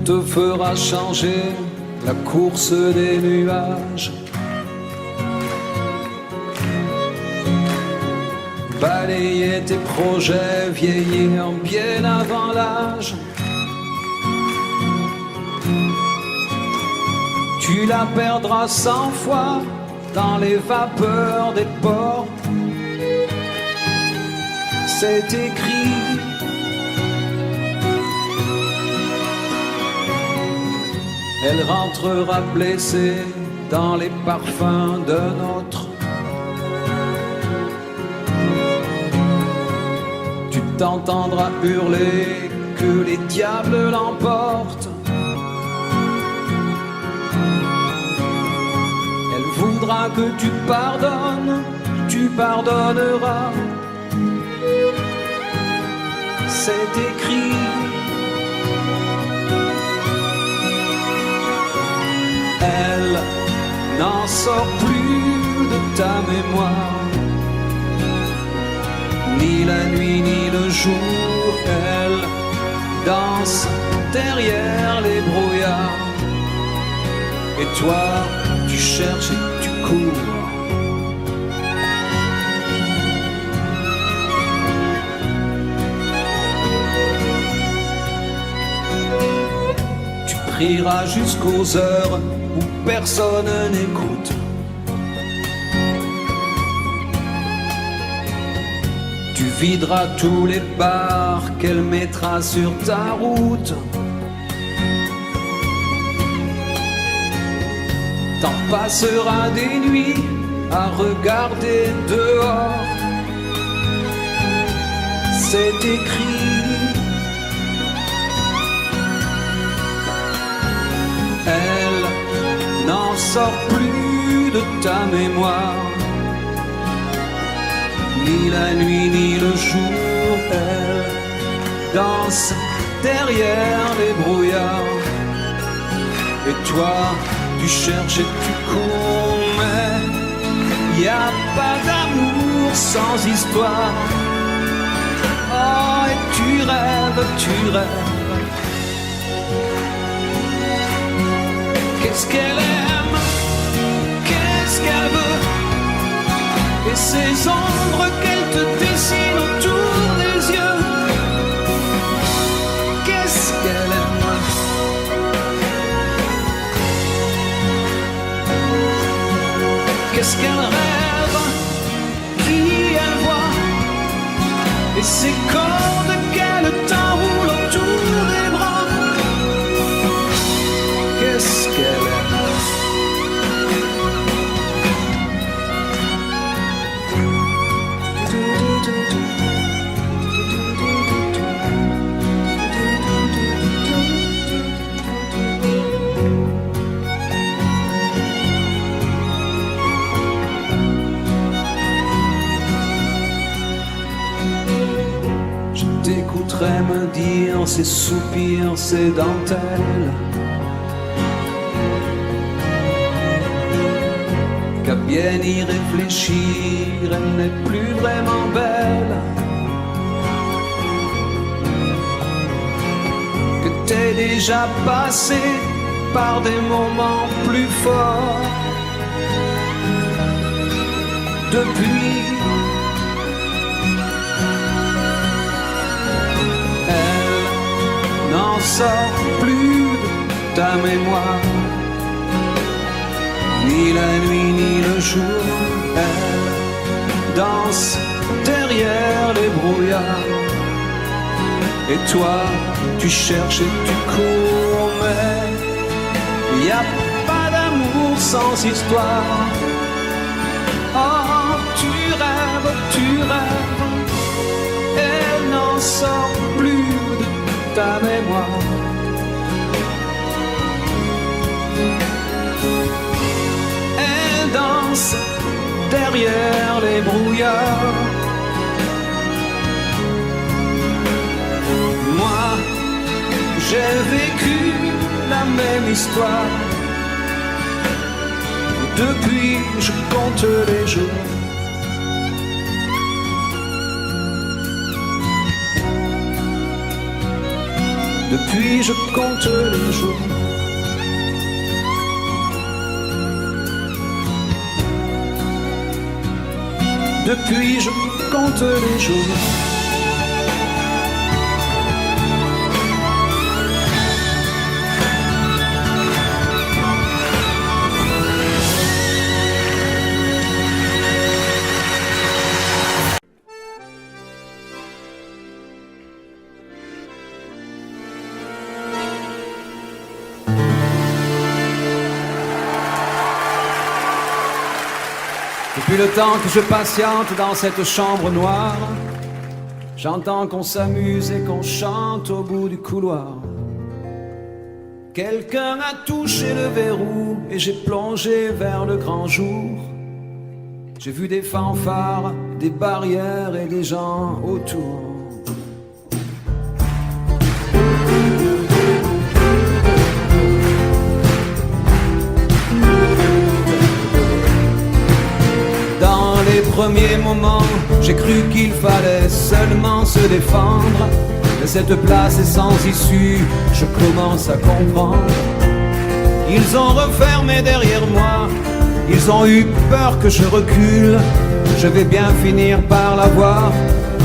te fera changer la course des nuages. Balayer tes projets, vieillir bien avant l'âge. Tu la perdras 100 fois dans les vapeurs des ports. C'est écrit. Elle rentrera blessée dans les parfums d'un autre. Tu t'entendras hurler que les diables l'emportent. Elle voudra que tu pardonnes, tu pardonneras. C'est écrit. Elle n'en sort plus de ta mémoire. Ni la nuit ni le jour, elle danse derrière les brouillards. Et toi, tu cherches et tu cours. Tu prieras jusqu'aux heures où personne n'écoute. Tu videras tous les bars qu'elle mettra sur ta route. T'en passeras des nuits à regarder dehors. C'est écrit. Elle n'en sort plus de ta mémoire. Ni la nuit ni le jour, elle danse derrière les brouillards. Et toi, tu cherches et tu cours, mais y a pas d'amour sans histoire. Oh, et tu rêves, tu rêves. Qu'est-ce qu'elle aime, qu'est-ce qu'elle veut, et ces ombres qu'elle te dessine autour des yeux. Qu'est-ce qu'elle aime, qu'est-ce qu'elle rêve, qui elle voit, et ces cordes qu'elle t'enroule autour des bras. Qu'est-ce qu'elle aime. Je t'écouterai me dire ces soupirs, ces dentelles. Qu'à bien y réfléchir, elle n'est plus vraiment belle. Que t'es déjà passé par des moments plus forts. Depuis, elle n'en sort plus de ta mémoire. Ni la nuit ni le jour, elle danse derrière les brouillards. Et toi, tu cherches et tu cours, mais y a pas d'amour sans histoire. Oh, tu rêves, elle n'en sort plus de ta mémoire. Danse derrière les brouillards. Moi, j'ai vécu la même histoire. Depuis, je compte les jours. Depuis je compte les jours. Depuis je compte les jours. Depuis le temps que je patiente dans cette chambre noire, j'entends qu'on s'amuse et qu'on chante au bout du couloir. Quelqu'un a touché le verrou et j'ai plongé vers le grand jour. J'ai vu des fanfares, des barrières et des gens autour. Les premiers moments, j'ai cru qu'il fallait seulement se défendre. Mais cette place est sans issue, je commence à comprendre. Ils ont refermé derrière moi, ils ont eu peur que je recule. Je vais bien finir par la voir,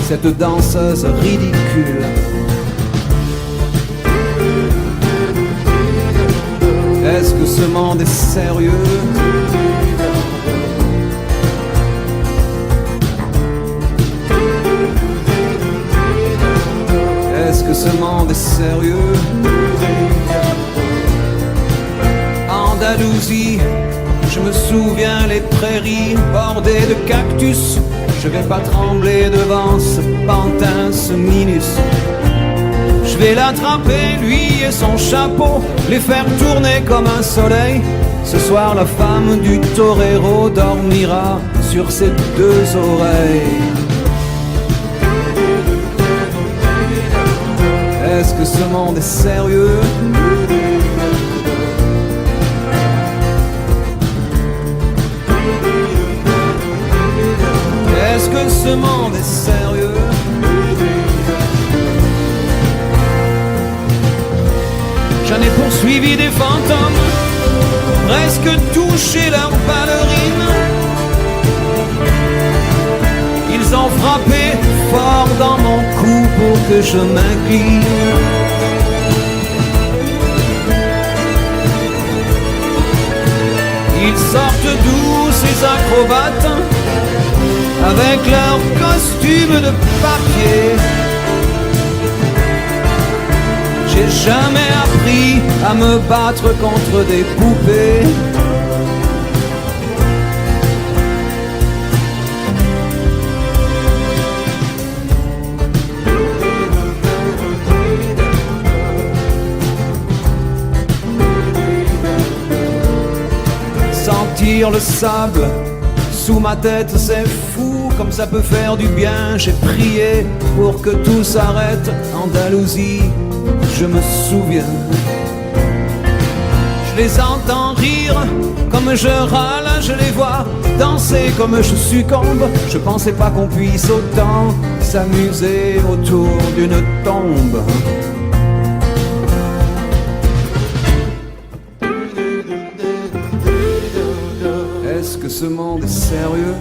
cette danseuse ridicule. Est-ce que ce monde est sérieux? Est-ce que ce monde est sérieux? Andalousie, je me souviens les prairies bordées de cactus. Je vais pas trembler devant ce pantin, ce minus. Je vais l'attraper, lui et son chapeau, les faire tourner comme un soleil. Ce soir la femme du torero dormira sur ses deux oreilles. Est-ce que ce monde est sérieux? Est-ce que ce monde est sérieux? J'en ai poursuivi des fantômes, presque touché leurs ballerines. Ils ont frappé fort dans mon cou pour que je m'incline. Ils sortent d'où ces acrobates avec leurs costumes de papier? J'ai jamais appris à me battre contre des poupées. Sentir le sable sous ma tête, c'est fou, comme ça peut faire du bien. J'ai prié pour que tout s'arrête. Andalousie, je me souviens. Je les entends rire comme je râle, je les vois danser comme je succombe. Je pensais pas qu'on puisse autant s'amuser autour d'une tombe. Est-ce que ce monde est sérieux?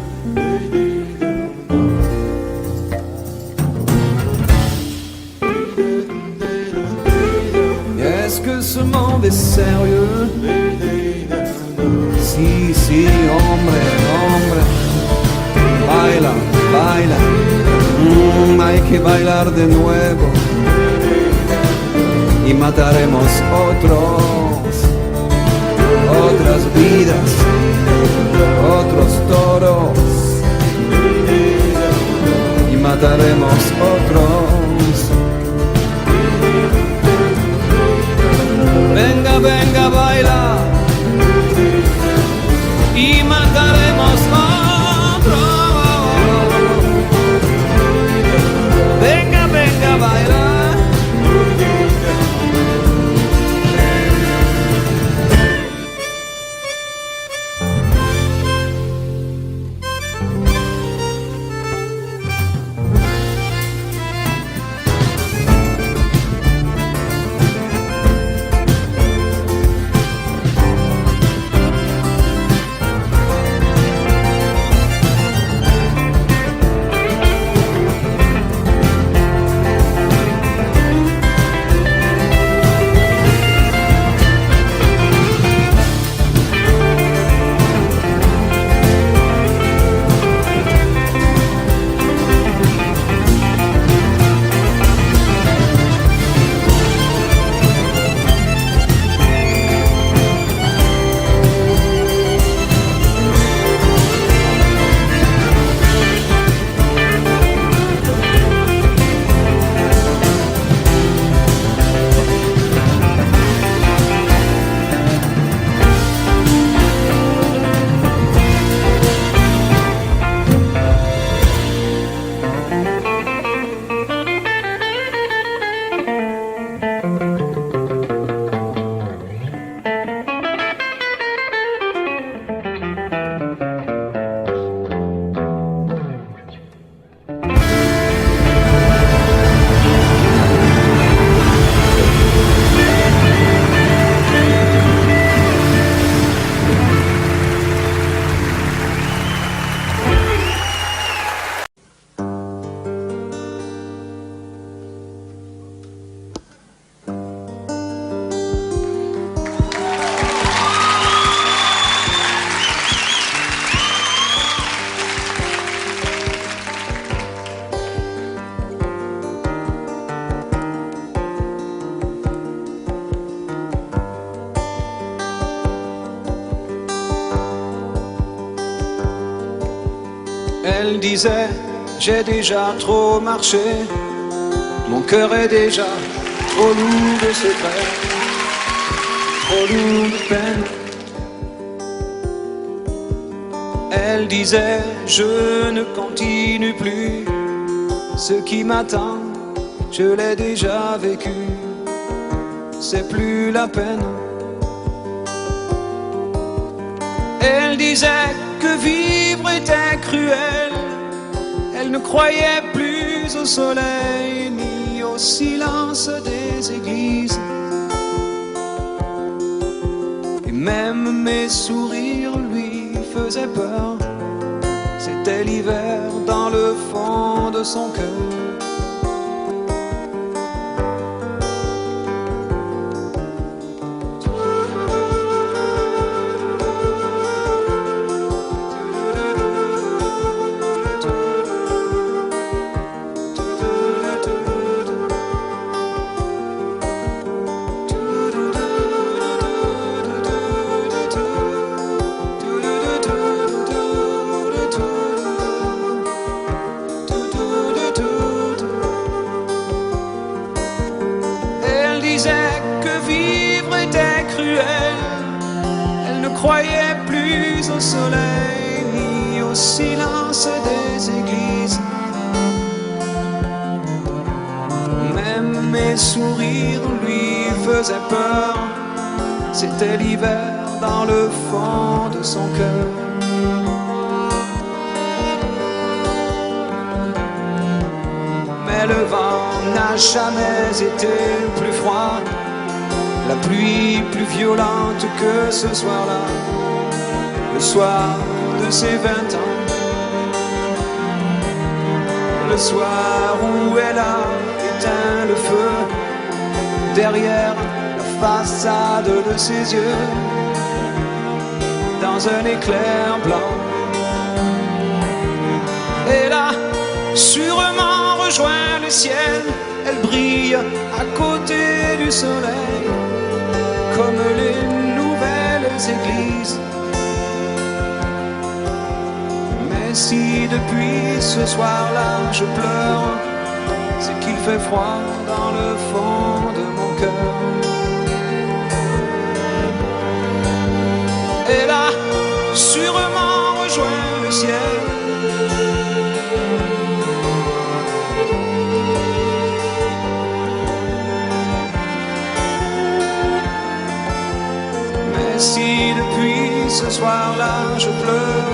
Est-ce que ce monde est sérieux? Si, si, hombre, hombre. Baila, baila. Hay que bailar de nuevo. Y mataremos otras vidas, otros toros. Y mataremos otros. Venga, venga, baila. Y mataremos otros. Venga, venga, baila. Elle disait, j'ai déjà trop marché, mon cœur est déjà trop lourd de secrets, trop lourd de peine. Elle disait, je ne continue plus, ce qui m'attend, je l'ai déjà vécu, c'est plus la peine. Elle disait que vivre était cruel, elle ne croyait plus au soleil ni au silence des églises. Et même mes sourires lui faisaient peur, c'était l'hiver dans le fond de son cœur. Croyait plus au soleil ni au silence des églises. Même mes sourires lui faisaient peur, c'était l'hiver dans le fond de son cœur. Mais le vent n'a jamais été plus froid, la pluie plus violente que ce soir-là, le soir de ses 20 ans, le soir où elle a éteint le feu derrière la façade de ses yeux, dans un éclair blanc. Elle a sûrement rejoint le ciel, elle brille à côté du soleil, comme les nouvelles églises. Mais si depuis ce soir-là je pleure, c'est qu'il fait froid dans le fond de mon cœur. Elle a sûrement rejoint le ciel, si depuis ce soir-là je pleure,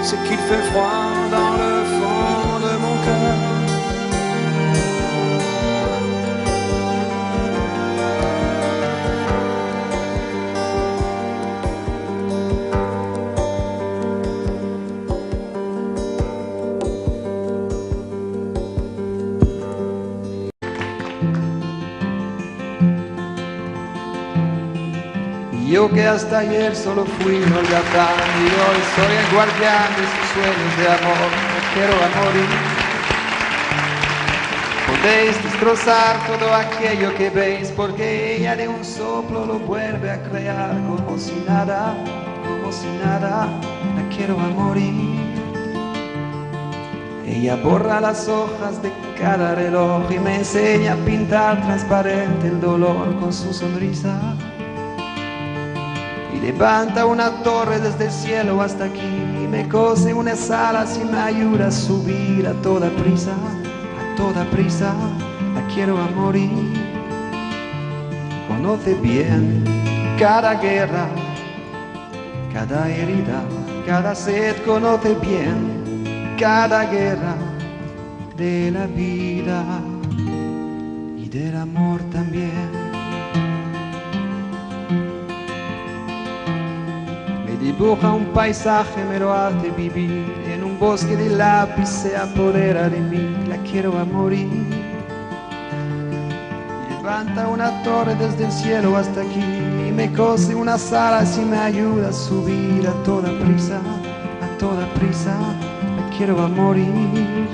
c'est qu'il fait froid dans le fond de mon cœur. Yo que hasta ayer solo fui un holgazán y hoy soy el guardián de sus sueños de amor, me quiero a morir. Podéis destrozar todo aquello que veis, porque ella de un soplo lo vuelve a crear como si nada, la quiero a morir. Ella borra las hojas de cada reloj y me enseña a pintar transparente el dolor con su sonrisa. Y levanta una torre desde el cielo hasta aquí y me cose unas alas y me ayuda a subir a toda prisa, la quiero a morir. Conoce bien cada guerra, cada herida, cada sed, conoce bien cada guerra de la vida y del amor también. Dibuja un paisaje, me lo hace vivir, en un bosque de lápiz se apodera de mí, la quiero a morir. Levanta una torre desde el cielo hasta aquí y me cose unas alas y me ayuda a subir a toda prisa, la quiero a morir.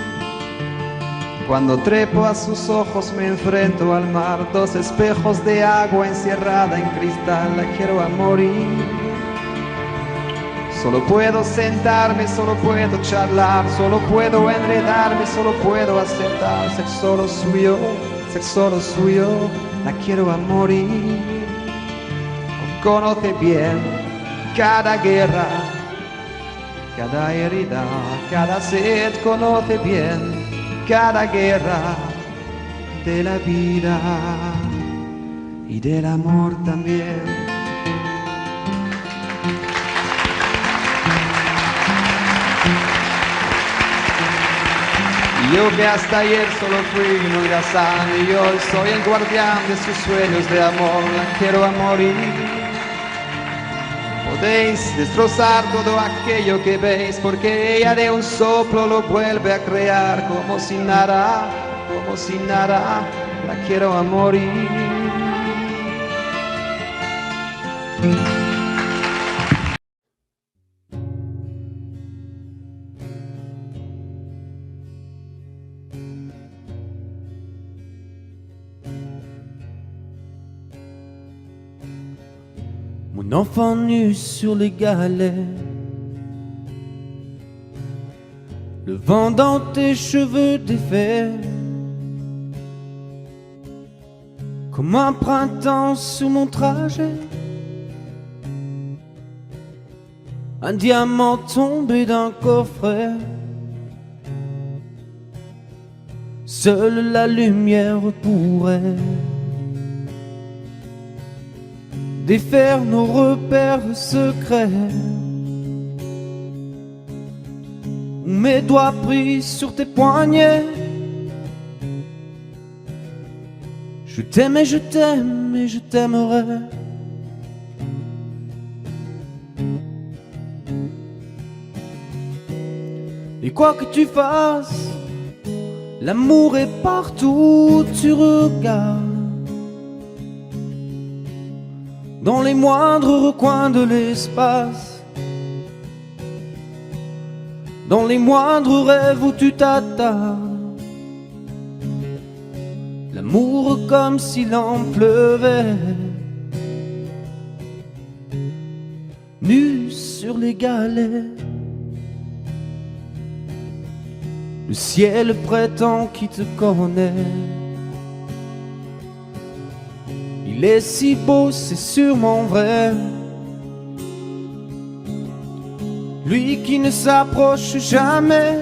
Cuando trepo a sus ojos me enfrento al mar, dos espejos de agua encerrada en cristal, la quiero a morir. Solo puedo sentarme, solo puedo charlar, solo puedo enredarme, solo puedo aceptar ser solo suyo, la quiero a morir. Conoce bien cada guerra, cada herida, cada sed, conoce bien cada guerra de la vida y del amor también. Yo que hasta ayer solo fui un holgazán y hoy soy el guardián de sus sueños de amor, la quiero a morir. Podéis destrozar todo aquello que veis, porque ella de un soplo lo vuelve a crear, como si nada, la quiero a morir. Mon enfant nu sur les galets, le vent dans tes cheveux défaits, comme un printemps sur mon trajet, un diamant tombé d'un coffret. Seule la lumière pourrait défaire nos repères secrets, où mes doigts pris sur tes poignets. Je t'aime et je t'aime et je t'aimerai. Et quoi que tu fasses, l'amour est partout où tu regardes. Dans les moindres recoins de l'espace, dans les moindres rêves où tu t'attardes, l'amour comme s'il en pleuvait, nu sur les galets. Le ciel prétend qui te connaît. Il est si beau, c'est sûrement vrai. Lui qui ne s'approche jamais,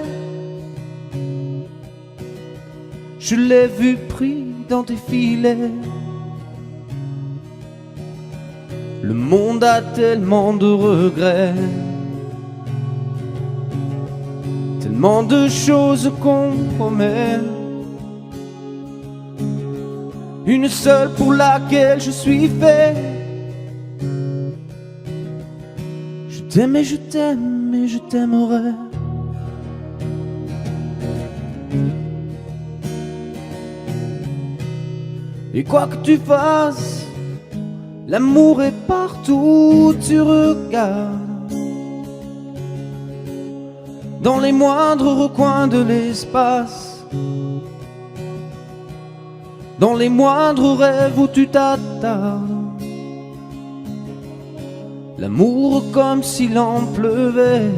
je l'ai vu pris dans tes filets. Le monde a tellement de regrets, tellement de choses qu'on promet. Une seule pour laquelle je suis fait. Je t'aime et je t'aime et je t'aimerai. Et quoi que tu fasses, l'amour est partout où tu regardes. Dans les moindres recoins de l'espace, dans les moindres rêves où tu t'attardes, l'amour comme s'il en pleuvait,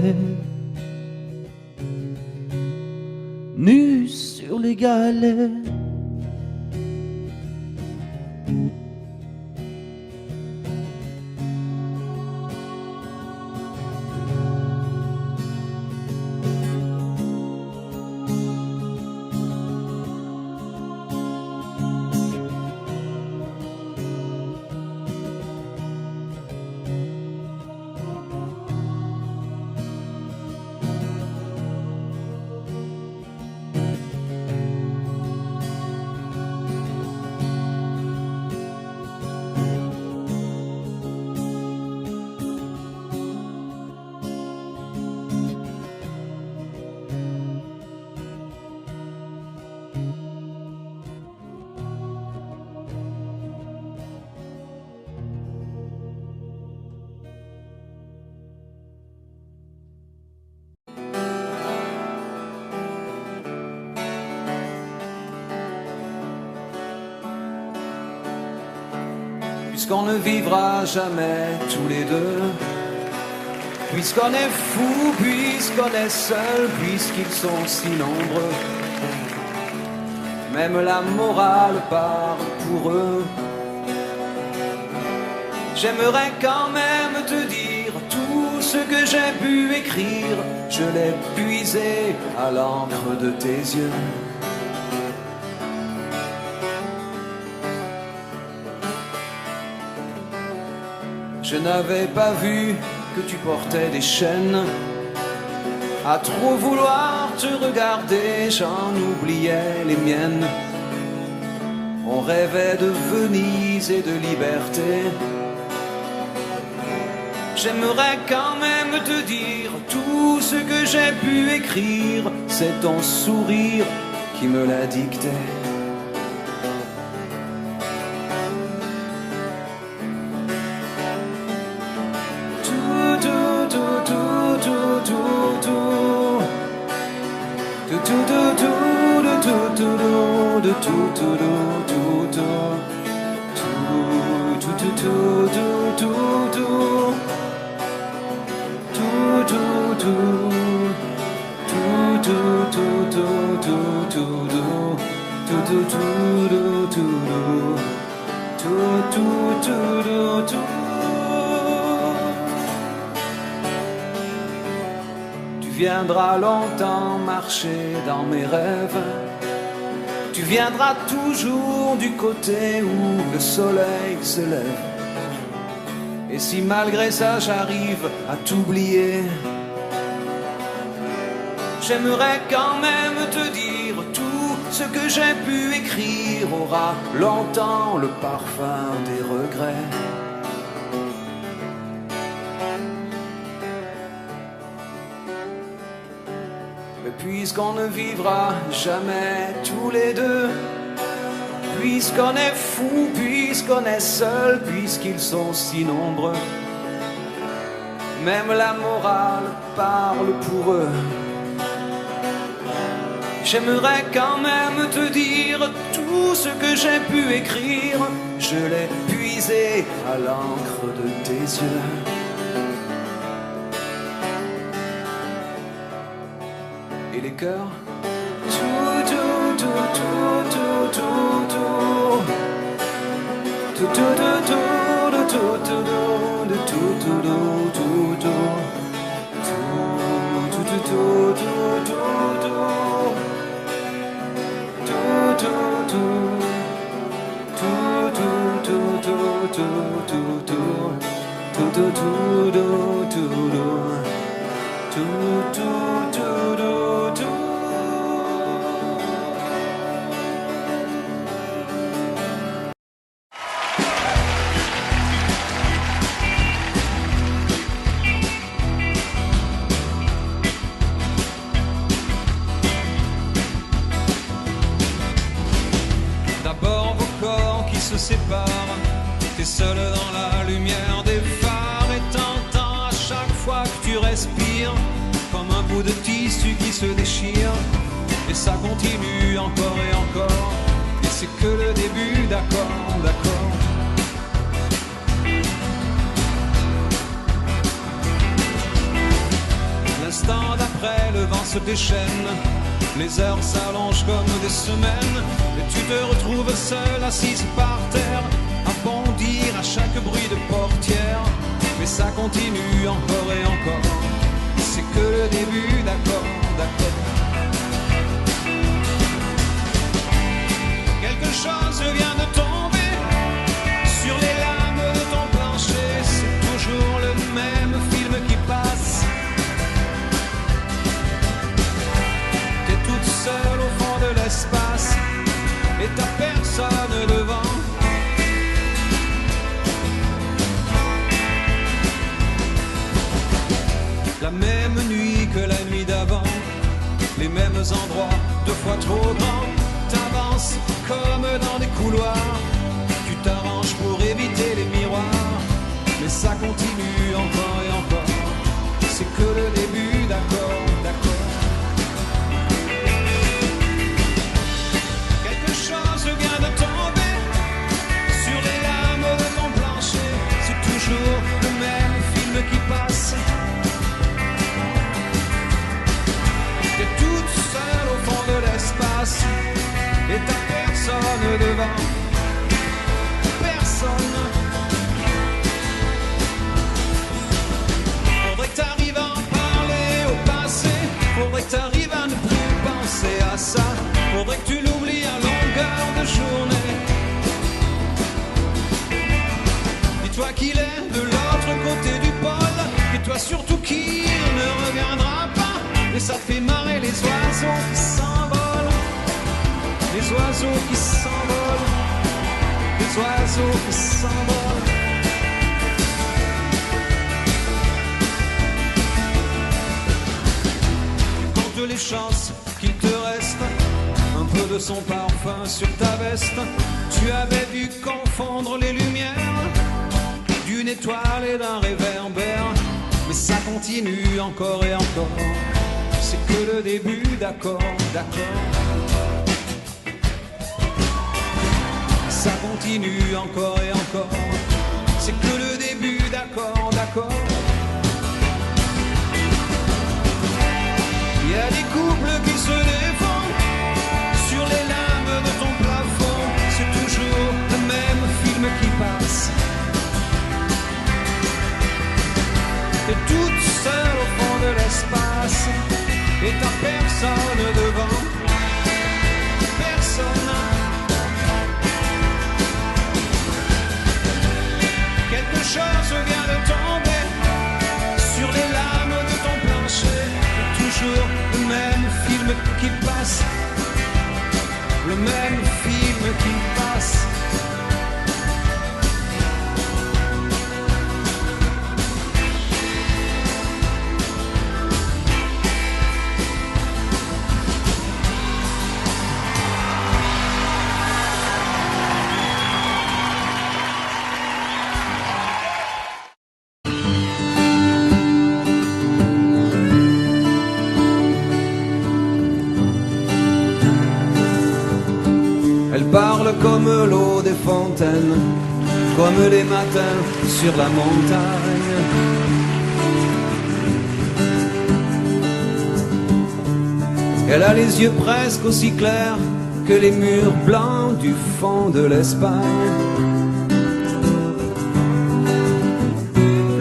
nu sur les galets. Puisqu'on ne vivra jamais tous les deux, Puisqu'on est fou, puisqu'on est seul, puisqu'ils sont si nombreux, même la morale parle pour eux. J'aimerais quand même te dire tout ce que j'ai pu écrire, je l'ai puisé à l'encre de tes yeux. Je n'avais pas vu que tu portais des chaînes. À trop vouloir te regarder, j'en oubliais les miennes. On rêvait de Venise et de liberté. J'aimerais quand même te dire tout ce que j'ai pu écrire, c'est ton sourire qui me l'a dicté. Tu viendras longtemps marcher dans mes rêves. Tu viendras toujours du côté où le soleil se lève. Et si malgré ça j'arrive à t'oublier, j'aimerais quand même te dire tout ce que j'ai pu écrire aura longtemps le parfum des regrets. Mais puisqu'on ne vivra jamais tous les deux, puisqu'on est fou, puisqu'on est seul, puisqu'ils sont si nombreux, même la morale parle pour eux. J'aimerais quand même te dire tout ce que j'ai pu écrire, je l'ai puisé à l'encre de tes yeux. Et les cœurs, tout, tout, tout, tout, tout, tout, tout, tout, tout, tout, tout, tout, D'abord vos corps qui se séparent, t'es seul dans la lumière des phares et t'entends à chaque fois que tu respires comme un bout de tissu qui se déchire. Et ça continue encore et encore, et c'est que le début, d'accord, d'accord. L'instant d'après, le vent se déchaîne, les heures s'allongent comme des semaines, et tu te retrouves seul, assise par terre, à bondir à chaque bruit de portière. Mais ça continue encore et encore, c'est que le début, d'accord, d'accord. Quelque chose vient de tomber sur les lames de ton plancher, c'est toujours le même film qui passe. T'es toute seule au fond de l'espace et t'as personne devant. La même nuit que la nuit d'avant, les mêmes endroits, 2 fois trop grands. T'avances comme dans des couloirs, tu t'arranges pour éviter les miroirs, mais ça continue encore et encore, c'est que le début, d'accord, d'accord. Quelque chose vient de tomber sur les lames de ton plancher, c'est toujours le même film qui passe. l'espace et t'as personne devant. Personne. Faudrait que t'arrives à en parler au passé. Faudrait que t'arrives à ne plus penser à ça. Faudrait que tu l'oublies à longueur de journée. Dis-toi qu'il est de l'autre côté du pôle. Et toi surtout qu'il ne reviendra pas. Et ça te fait marrer les oiseaux qui s'envolent. Les oiseaux qui s'envolent. Les oiseaux qui s'envolent. Compte les chances qu'il te reste un peu de son parfum sur ta veste. Tu avais dû confondre les lumières d'une étoile et d'un réverbère. Mais ça continue encore et encore. C'est que le début, d'accord, d'accord. Ça continue encore et encore. C'est que le début, d'accord, d'accord. Il y a des couples qui se défendent sur les lames de ton plafond. C'est toujours le même film qui passe. T'es toute seule au fond de l'espace et t'as personne devant. Personne. Quelque chose vient de tomber sur les lames de ton plancher. Toujours le même film qui passe. Le même film qui passe. Parle comme l'eau des fontaines, comme les matins sur la montagne. Elle a les yeux presque aussi clairs que les murs blancs du fond de l'Espagne.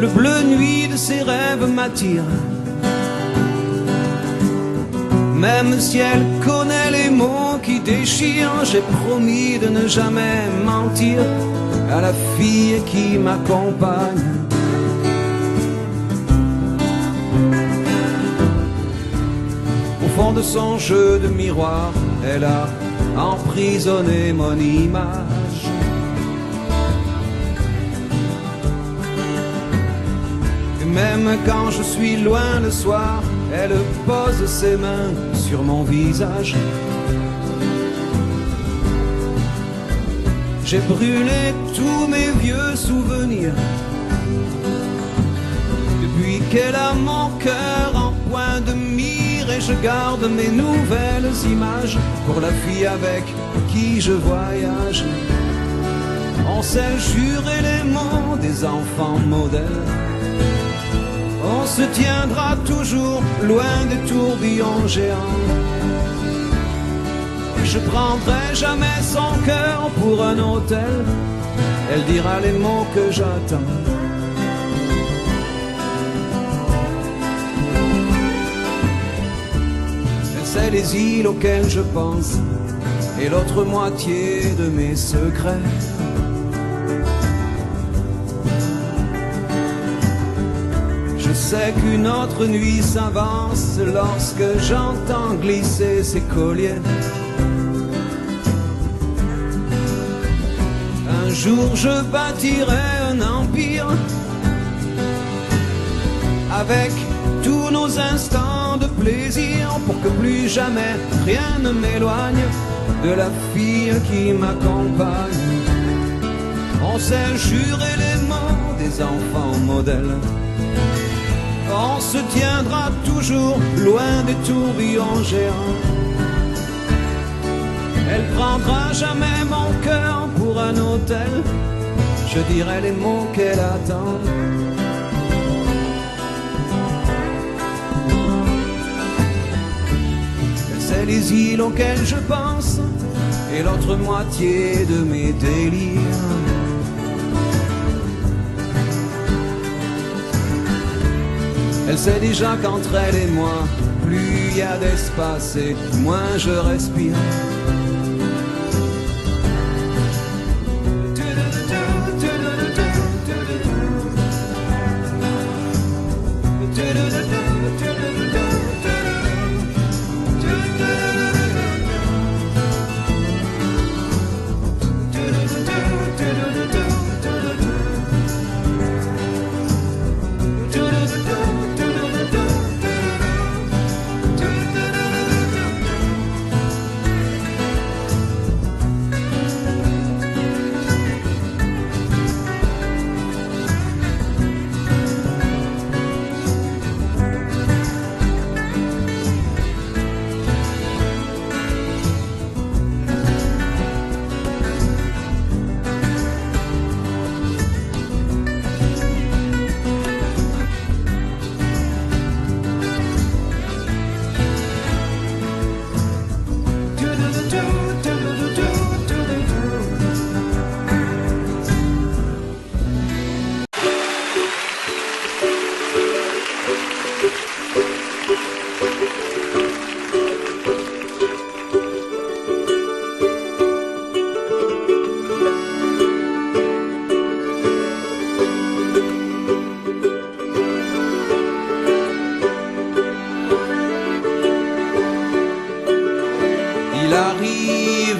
Le bleu nuit de ses rêves m'attire. Même si elle connaît les mots qui déchirent, j'ai promis de ne jamais mentir à la fille qui m'accompagne. Au fond de son jeu de miroir, elle a emprisonné mon image. Et même quand je suis loin le soir, elle pose ses mains sur mon visage. J'ai brûlé tous mes vieux souvenirs depuis qu'elle a mon cœur en point de mire. Et je garde mes nouvelles images pour la fille avec qui je voyage. On s'est juré les mots des enfants modèles. On se tiendra toujours loin des tourbillons géants. Je prendrai jamais son cœur pour un hôtel. Elle dira les mots que j'attends. Elle sait les îles auxquelles je pense et l'autre moitié de mes secrets. Je sais qu'une autre nuit s'avance lorsque j'entends glisser ses colliers. Un jour je bâtirai un empire avec tous nos instants de plaisir pour que plus jamais rien ne m'éloigne de la fille qui m'accompagne. On s'est juré les mots des enfants modèles. On se tiendra toujours loin des tourbillons géants. Elle prendra jamais mon cœur pour un hôtel. Je dirai les mots qu'elle attend. Elle sait c'est les îles auxquelles je pense, et l'autre moitié de mes délires. Elle sait déjà qu'entre elle et moi, plus il y a d'espace et moins je respire.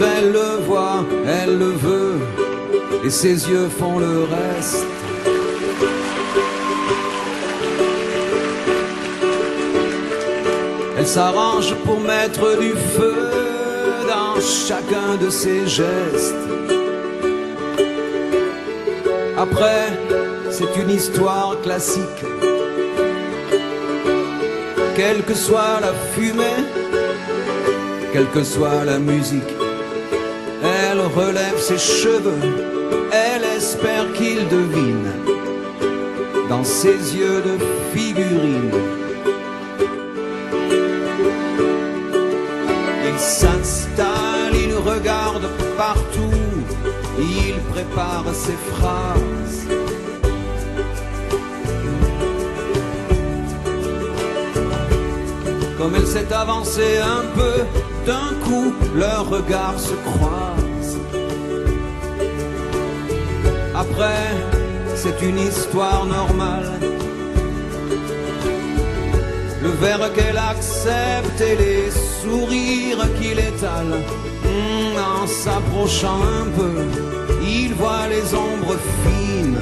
Elle le voit, elle le veut, et ses yeux font le reste. Elle s'arrange pour mettre du feu dans chacun de ses gestes. Après, c'est une histoire classique. Quelle que soit la fumée, quelle que soit la musique, elle relève ses cheveux, elle espère qu'il devine dans ses yeux de figurine. Il s'installe, il regarde partout, il prépare ses phrases. Comme elle s'est avancée un peu, d'un coup, leurs regards se croisent. Après, c'est une histoire normale. Le verre qu'elle accepte et les sourires qu'il étale. En s'approchant un peu, il voit les ombres fines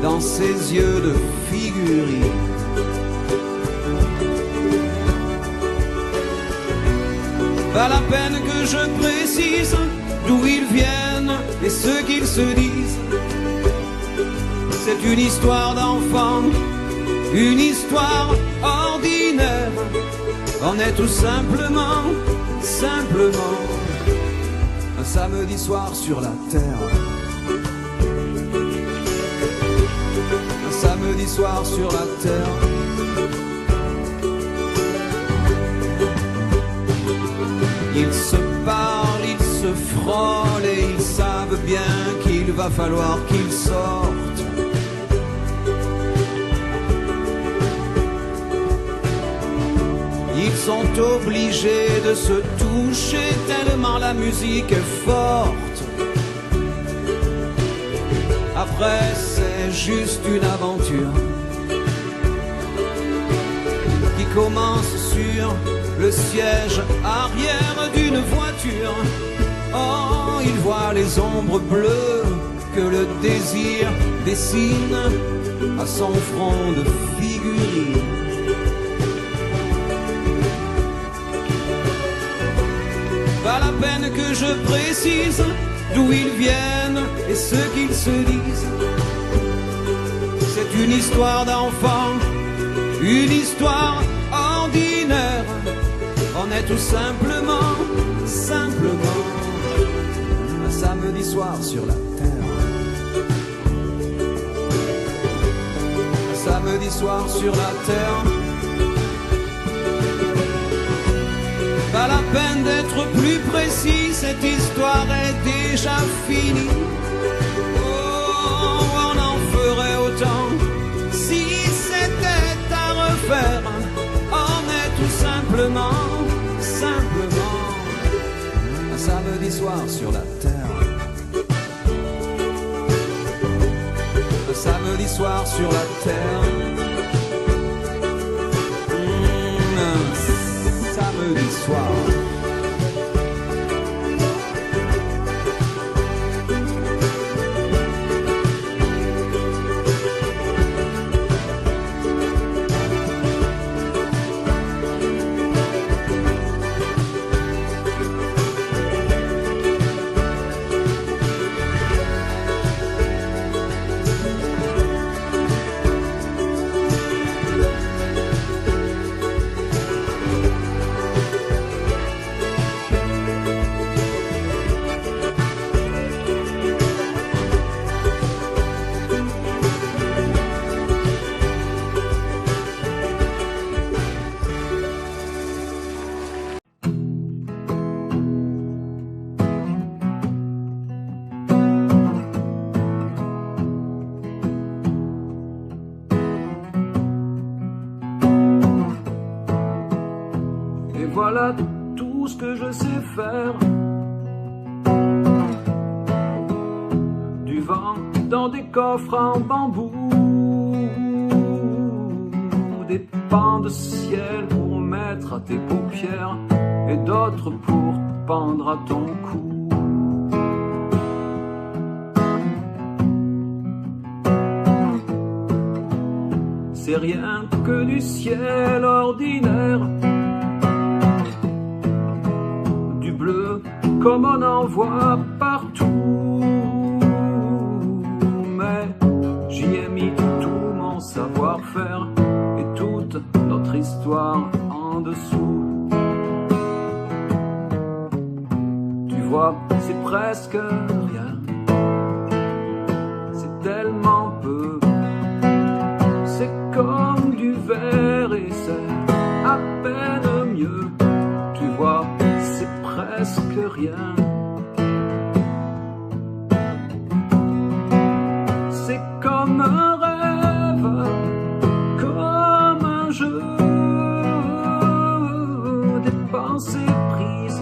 dans ses yeux de figurine. Pas la peine que je précise d'où ils viennent et ce qu'ils se disent. C'est une histoire d'enfant, une histoire ordinaire. On est tout simplement, un samedi soir sur la terre. Un samedi soir sur la terre. Ils se parlent, ils se frôlent et ils savent bien qu'il va falloir qu'ils sortent. Ils sont obligés de se toucher tellement la musique est forte. Après, c'est juste une aventure qui commence sur le siège arrière d'une voiture. Oh, il voit les ombres bleues que le désir dessine à son front de figurine. Pas la peine que je précise d'où ils viennent et ce qu'ils se disent. C'est une histoire d'enfant, une histoire ordinaire. On est tout simplement, un samedi soir sur la terre. Un samedi soir sur la terre. peine d'être plus précis, cette histoire est déjà finie. Oh, on en ferait autant si c'était à refaire. On est tout simplement un samedi soir sur la terre. Un samedi soir sur la terre. Un samedi soir. Voilà tout ce que je sais faire. Du vent dans des coffres en bambou, des pans de ciel pour mettre à tes paupières et d'autres pour pendre à ton cou. C'est rien que du ciel ordinaire, comme on en voit partout, mais j'y ai mis tout mon savoir-faire et toute notre histoire en dessous. Tu vois, c'est presque rien, c'est tellement peu, c'est comme du verre et c'est à peine mieux. Tu vois, presque rien. C'est comme un rêve, comme un jeu, des pensées prises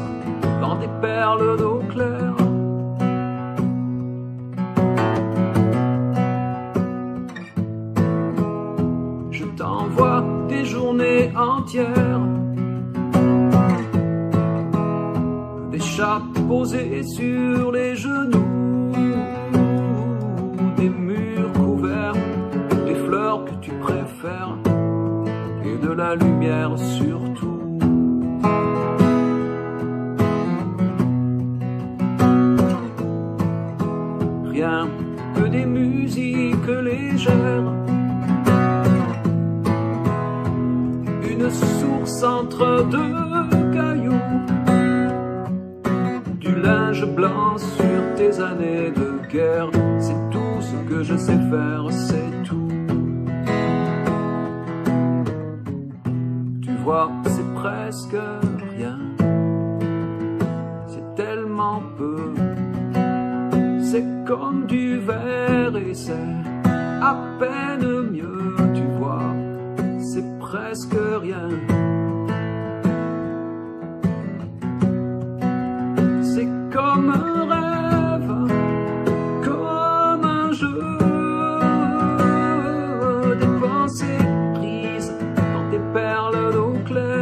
dans des perles d'eau claire. Je t'envoie des journées entières, posés sur les genoux, des murs couverts, des fleurs que tu préfères et de la lumière surtout. Rien que des musiques légères, une source entre deux cailloux, linge blanc sur tes années de guerre. C'est tout ce que je sais faire, c'est tout. Tu vois, c'est presque rien, c'est tellement peu, c'est comme du verre et c'est à peine mieux. Tu vois, c'est presque rien. Comme un rêve, comme un jeu, des pensées prises dans des perles d'eau claire.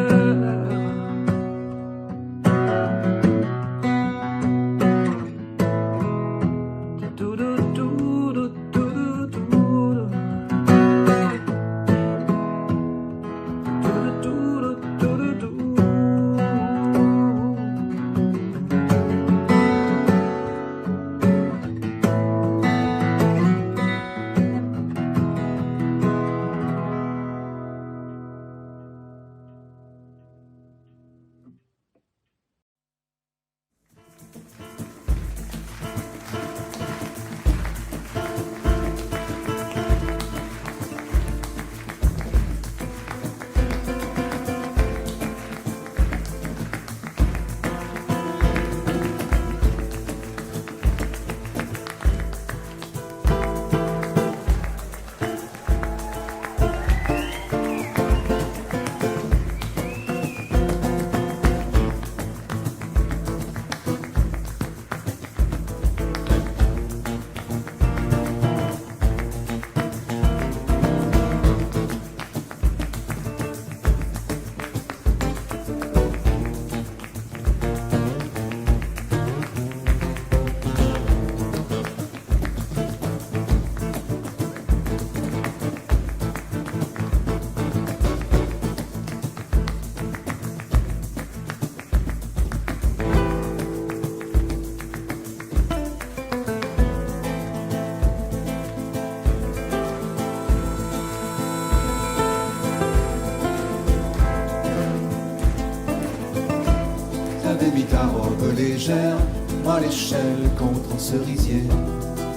t'avais mis ta robe légère, moi l'échelle contre un cerisier.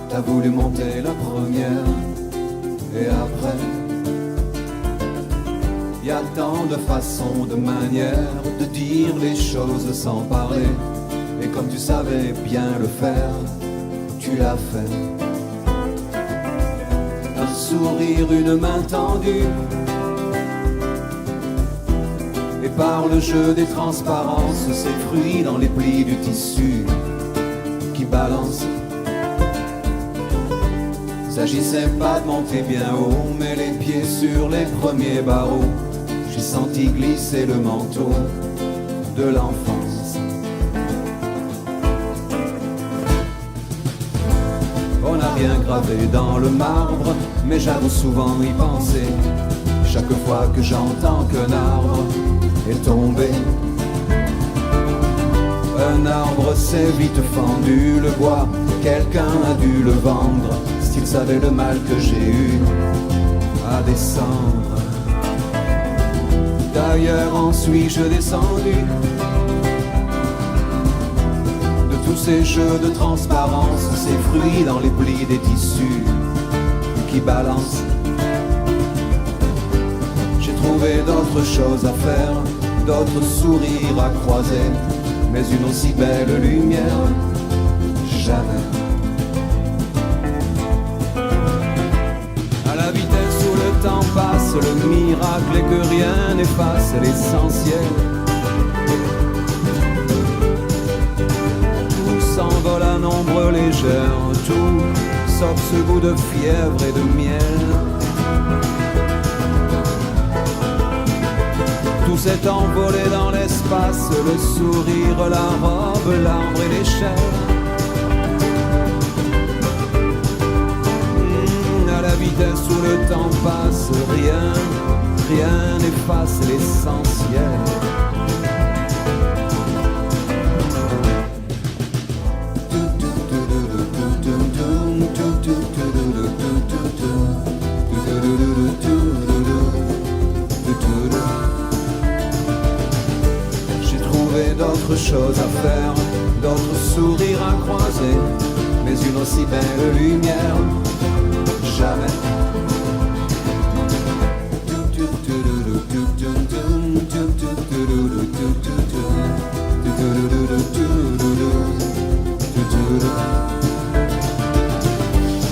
T'as voulu monter la première, et après, y a tant de façons, de manières de dire les choses sans parler. Et comme tu savais bien le faire, tu l'as fait. Un sourire, une main tendue, et par le jeu des transparences, ces fruits dans les plis du tissu qui balancent. S'agissait pas de monter bien haut, mais les pieds sur les premiers barreaux. J'ai senti glisser le manteau de l'enfance. On n'a rien gravé dans le marbre, mais j'avoue souvent y penser. Chaque fois que j'entends qu'un arbre est tombé. Un arbre s'est vite fendu, le bois, quelqu'un a dû le vendre. S'il savait le mal que j'ai eu à descendre. D'ailleurs en suis-je descendu de tous ces jeux de transparence, ces fruits dans les plis des tissus qui balancent. J'ai trouvé d'autres choses à faire, d'autres sourires à croiser, mais une aussi belle lumière, jamais. À la vitesse où le temps passe, le miracle est que rien n'efface l'essentiel. Tout s'envole à nombre légère, tout sauf ce goût de fièvre et de miel. Tout s'est envolé dans l'espace, le sourire, la robe, l'arbre et l'échelle. À la vitesse où le temps passe, rien n'efface l'essentiel. J'ai trouvé d'autres choses à faire, d'autres sourires à croiser, mais une aussi belle lumière, jamais.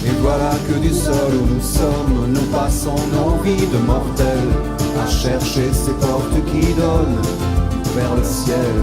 Et voilà que du sol où nous sommes, nous passons nos vies de mortels à chercher ces portes qui donnent vers le ciel.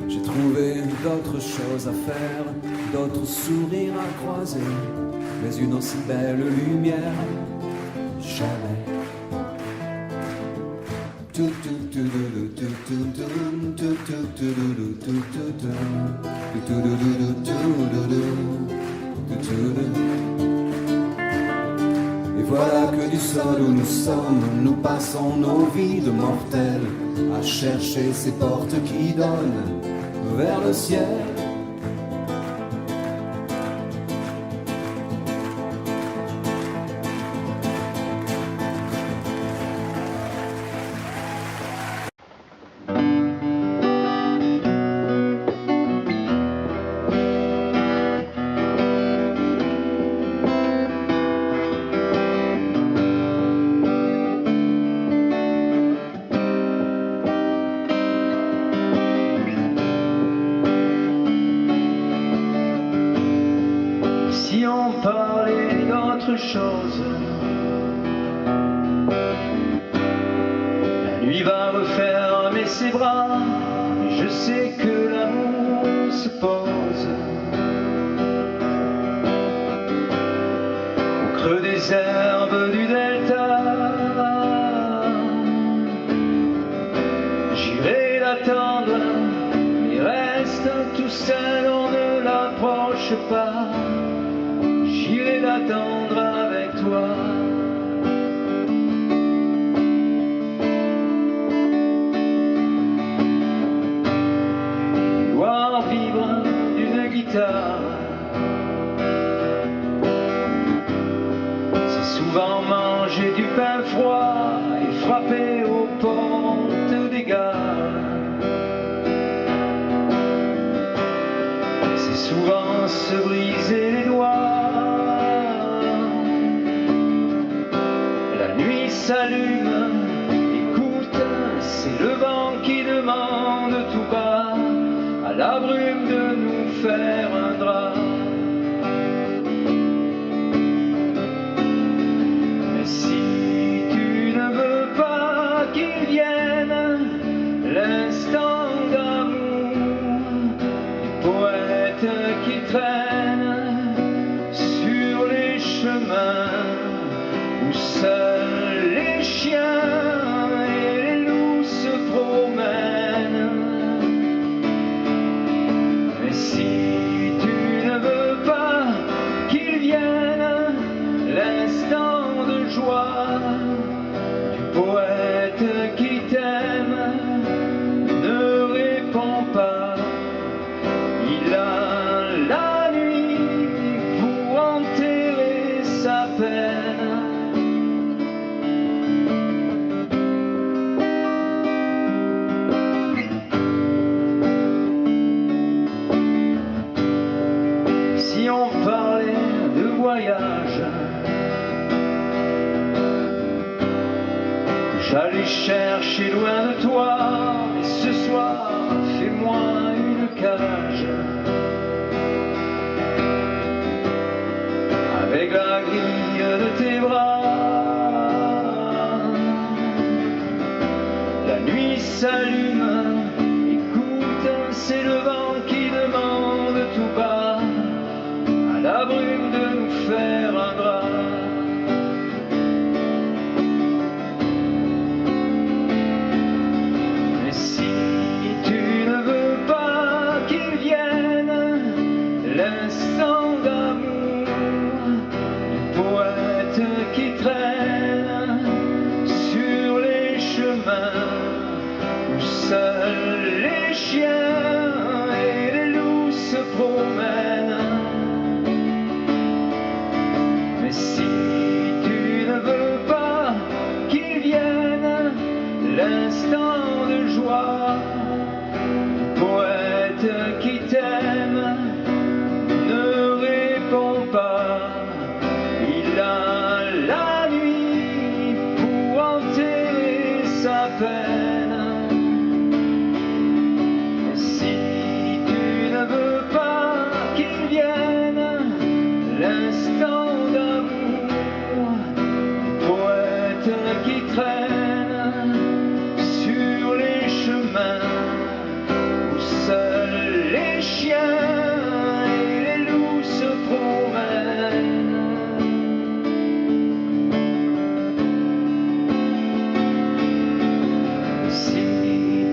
J'ai trouvé d'autres choses à faire, d'autres sourires à croiser, mais une aussi belle lumière, jamais. Et voilà que du sol où nous sommes, nous passons nos vies de mortels à chercher ces portes qui donnent vers le ciel. Si on parlait d'autre chose, la nuit va refermer ses bras, je sais que l'amour se pose. les herbes du delta. J'irai l'attendre, il reste tout seul, on ne l'approche pas. J'irai l'attendre avec toi. Voir vivre d'une guitare, c'est souvent manger du pain froid et frapper aux portes des gares. C'est souvent se briser les doigts. La nuit s'allume, écoute, c'est le vent qui demande tout bas à la brume de nous faire un drap. Mais si tu ne veux pas qu'il vienne l'instant d'amour du poète qui traîne sur les chemins où seuls les chiens et les loups se promènent. Mais si tu ne veux pas qu'il vienne l'instant de joie du poète qui t'aime, ne réponds pas. Il a la nuit pour enterrer sa peine. Si on parlait de voyage, j'allais chercher loin de toi, mais ce soir, fais-moi une cage avec la grille de tes bras. La nuit s'allume, écoute, c'est le vent qui demande tout bas à la brume de nous faire un drap. Mais si tu ne veux pas qu'il vienne l'instant d'amour du poète qui traîne sur les chemins où seuls les chiens et les loups se promènent. Mais si tu ne veux pas qu'il vienne l'instant de joie du poète qui t'aime, ne réponds pas. Il a la nuit pour enterrer sa peine. Et si tu ne veux pas qu'il vienne l'instant d'amour du poète qui traîne sur les chemins où seuls les chiens et les loups se promènent. Si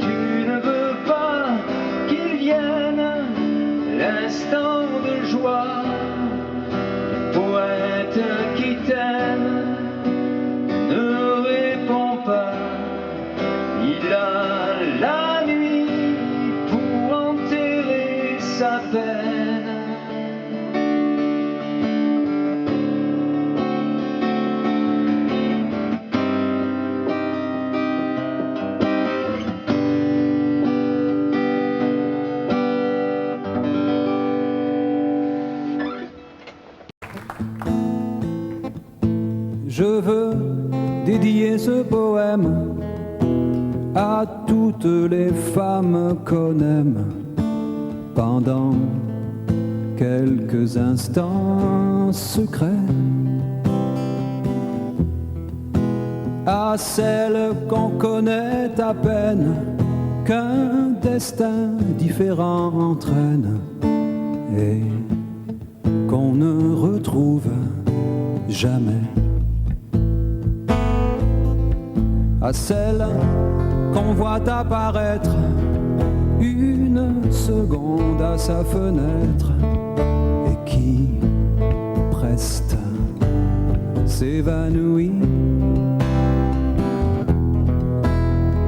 tu ne veux pas qu'il vienne l'instant de joie du poète qui t'aime, ne réponds pas. Il a la nuit pour enterrer sa peine. Je veux dédier ce poème à toutes les femmes qu'on aime pendant quelques instants secrets, à celles qu'on connaît à peine, qu'un destin différent entraîne et qu'on ne retrouve jamais. À celle qu'on voit apparaître une seconde à sa fenêtre et qui preste s'évanouit,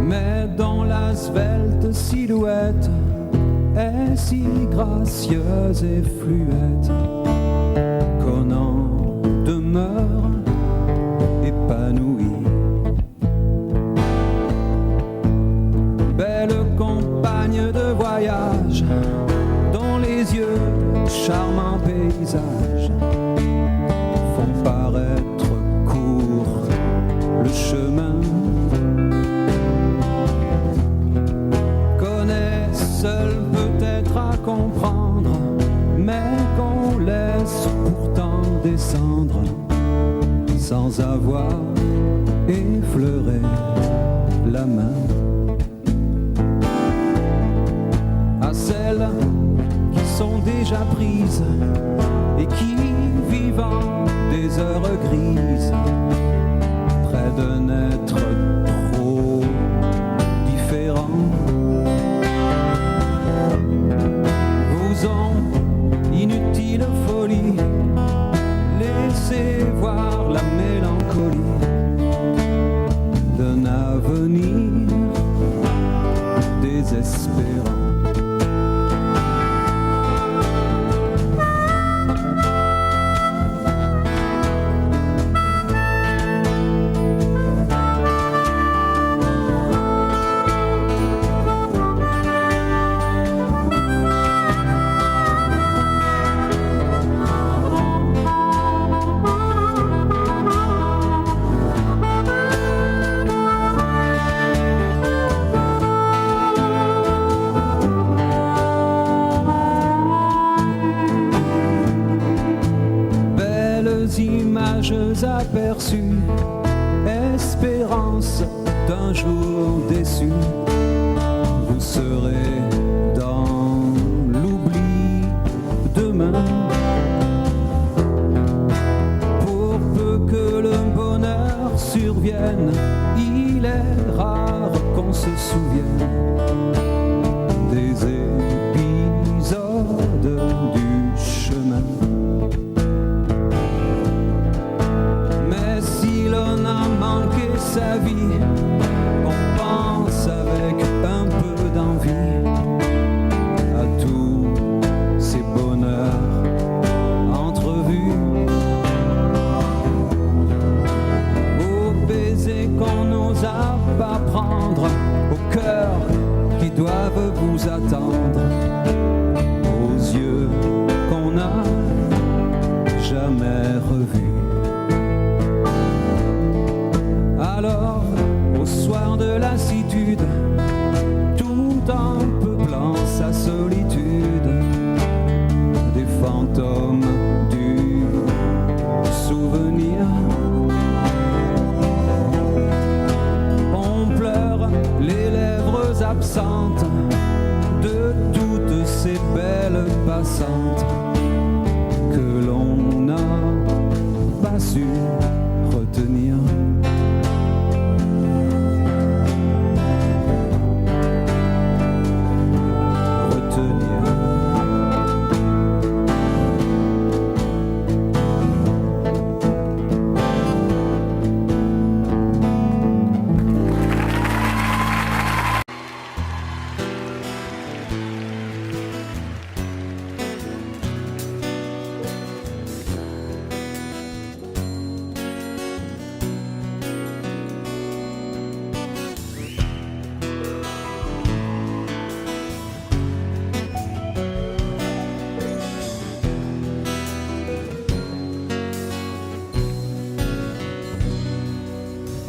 mais dont la svelte silhouette est si gracieuse et fluette qu'on en demeure épanoui. Belle compagne de voyage, dont les yeux, charmants paysages, font paraître court le chemin. Connaît seul peut-être à comprendre, mais qu'on laisse pourtant descendre sans avoir effleuré la main. À celles qui sont déjà prises et qui, vivant des heures grises, près d'un être trop différent, vous ont inutile folie laissez voir la mélancolie d'un avenir désespérant. Images aperçues, espérance d'un jour déçu, vous serez dans l'oubli demain. Pour peu que le bonheur survienne, il est rare qu'on se souvienne des épisodes du chemin. On a manqué sa vie, on pense avec un peu d'envie à tous ces bonheurs entrevus, aux baisers qu'on n'osa pas prendre, aux cœurs qui doivent vous attendre, aux yeux qu'on n'a jamais revus. Alors, au soir de lassitude, tout en peuplant sa solitude, des fantômes du souvenir, on pleure les lèvres absentes de toutes ces belles passantes que l'on n'a pas su retenir.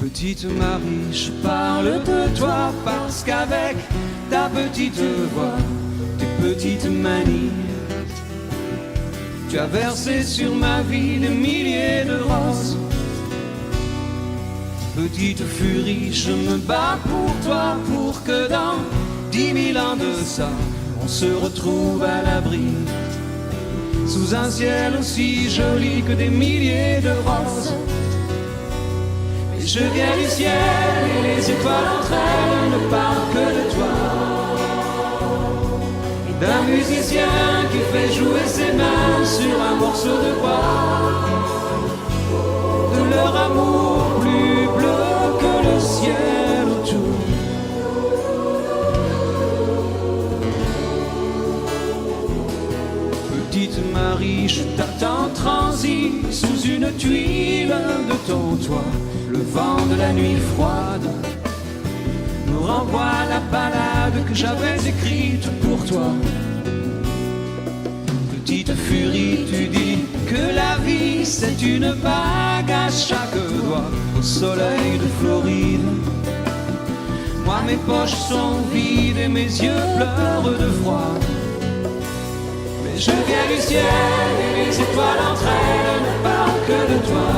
Petite Marie, je parle de toi parce qu'avec ta petite voix, tes petites manies, tu as versé sur ma vie des milliers de roses. Petite furie, je me bats pour toi, pour que dans 10 000 ans de ça, on se retrouve à l'abri sous un ciel aussi joli que des milliers de roses. Et je viens du ciel et les étoiles entre elles ne parlent que de toi. Et d'un musicien qui fait jouer ses mains sur un morceau de bois. De leur amour plus bleu que le ciel autour. Petite Marie, je t'attends transi sous une tuile de ton toit. Le vent de la nuit froide nous renvoie la ballade que j'avais écrite pour toi. Petite furie, tu dis que la vie c'est une vague à chaque doigt. Au soleil de Floride, moi mes poches sont vides et mes yeux pleurent de froid. Mais je viens du ciel et les étoiles entre elles ne parlent que de toi.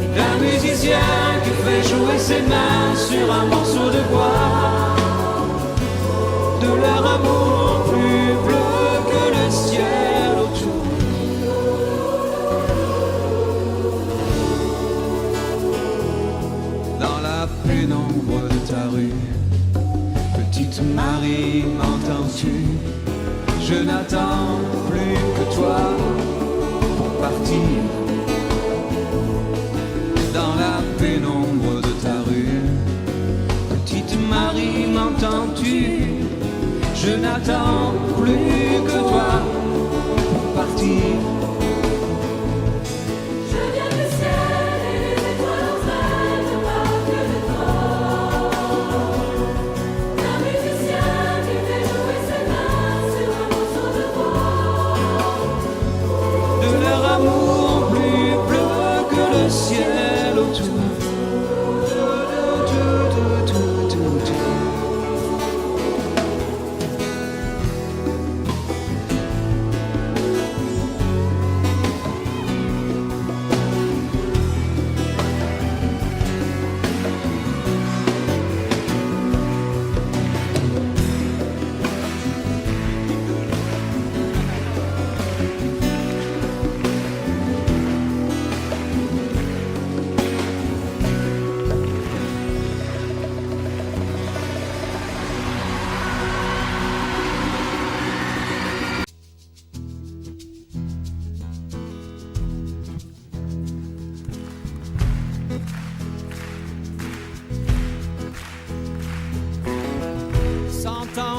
Et d'un musicien qui fait jouer ses mains sur un morceau de bois. De leur amour plus bleu que le ciel autour. Dans la pénombre de ta rue, petite Marie, m'entends-tu? Je n'attends plus que toi pour partir. Dans la pénombre de ta rue, petite Marie, m'entends-tu? Je n'attends plus que toi pour partir. Je viens du ciel et les étoiles entre elles ne parlent que de toi. Un musicien qui fait jouer ses mains sur un morceau de bois. De leur amour plus bleu que le ciel autour.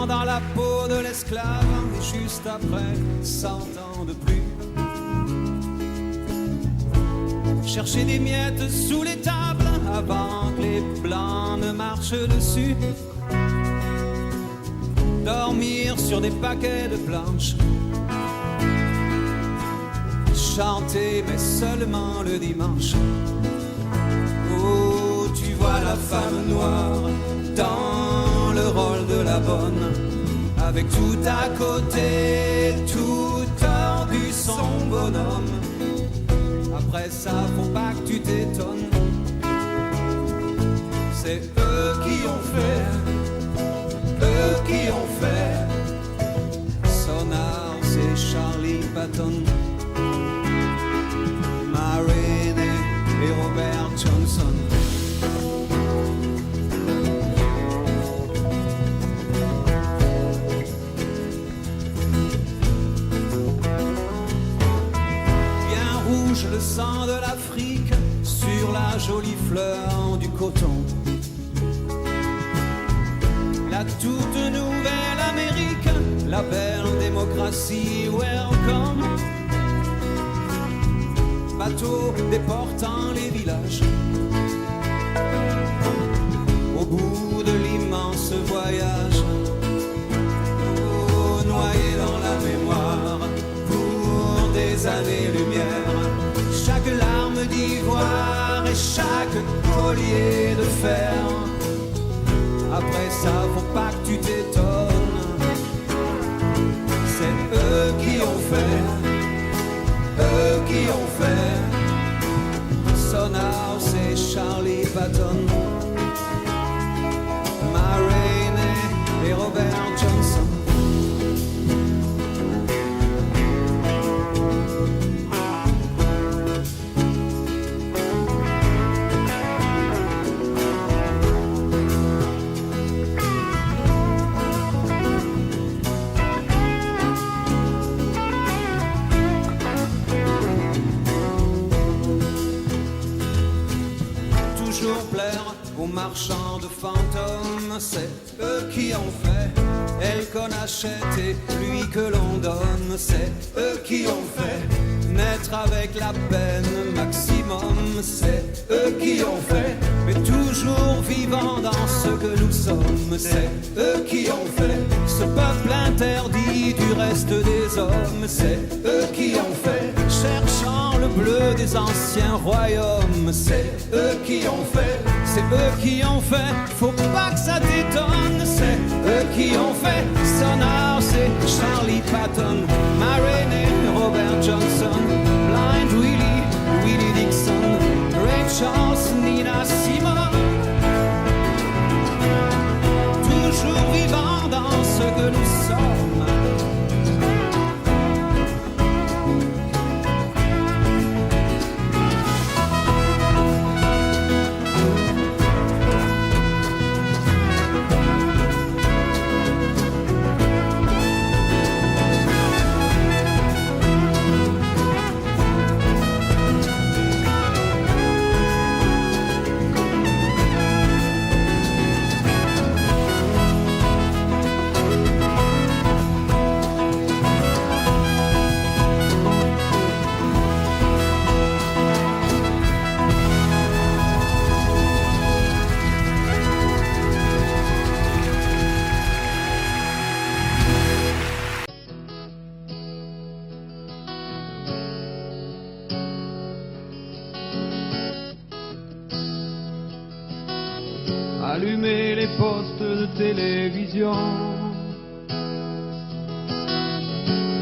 Dans la peau de l'esclave, et juste après 100 ans de plus. Chercher des miettes sous les tables avant que les blancs ne marchent dessus. Dormir sur des paquets de planches. Chanter mais seulement le dimanche. Oh, tu vois la femme noire dans le rôle de la bonne, avec tout à côté, tout tordu son bonhomme. Après ça, faut pas que tu t'étonnes. C'est eux qui ont fait, Sonar, c'est Charlie Patton, Ma Rainey et Robert Johnson. Le sang de l'Afrique sur la jolie fleur du coton. La toute nouvelle Amérique, la belle démocratie, welcome. Bateau déportant les villages. Au bout de l'immense voyage, oh, noyé dans la mémoire pour des années-lumière. Chaque larme d'ivoire et chaque collier de fer. Après ça, faut pas que tu t'étonnes. C'est eux qui ont fait. Sonar, c'est Charlie Patton, Ma Rainey et Robert Johnson. marchands de fantômes, c'est eux qui ont fait elle qu'on achète et lui que l'on donne, c'est eux qui ont fait naître avec la peine maximum, c'est eux qui ont fait, mais toujours vivant dans ce que nous sommes, c'est eux qui ont fait ce peuple interdit du reste des hommes, c'est eux qui ont fait, cherchant le bleu des anciens royaumes, c'est eux qui ont fait, c'est eux qui ont fait, faut pas que ça t'étonne, c'est eux qui ont fait, Sonar, c'est Charlie Patton, Maroney, Robert Johnson, Blind Willie, Willie Dixon, Ray Charles, Nina Simone, toujours vivant dans ce que nous sommes. Allumer les postes de télévision,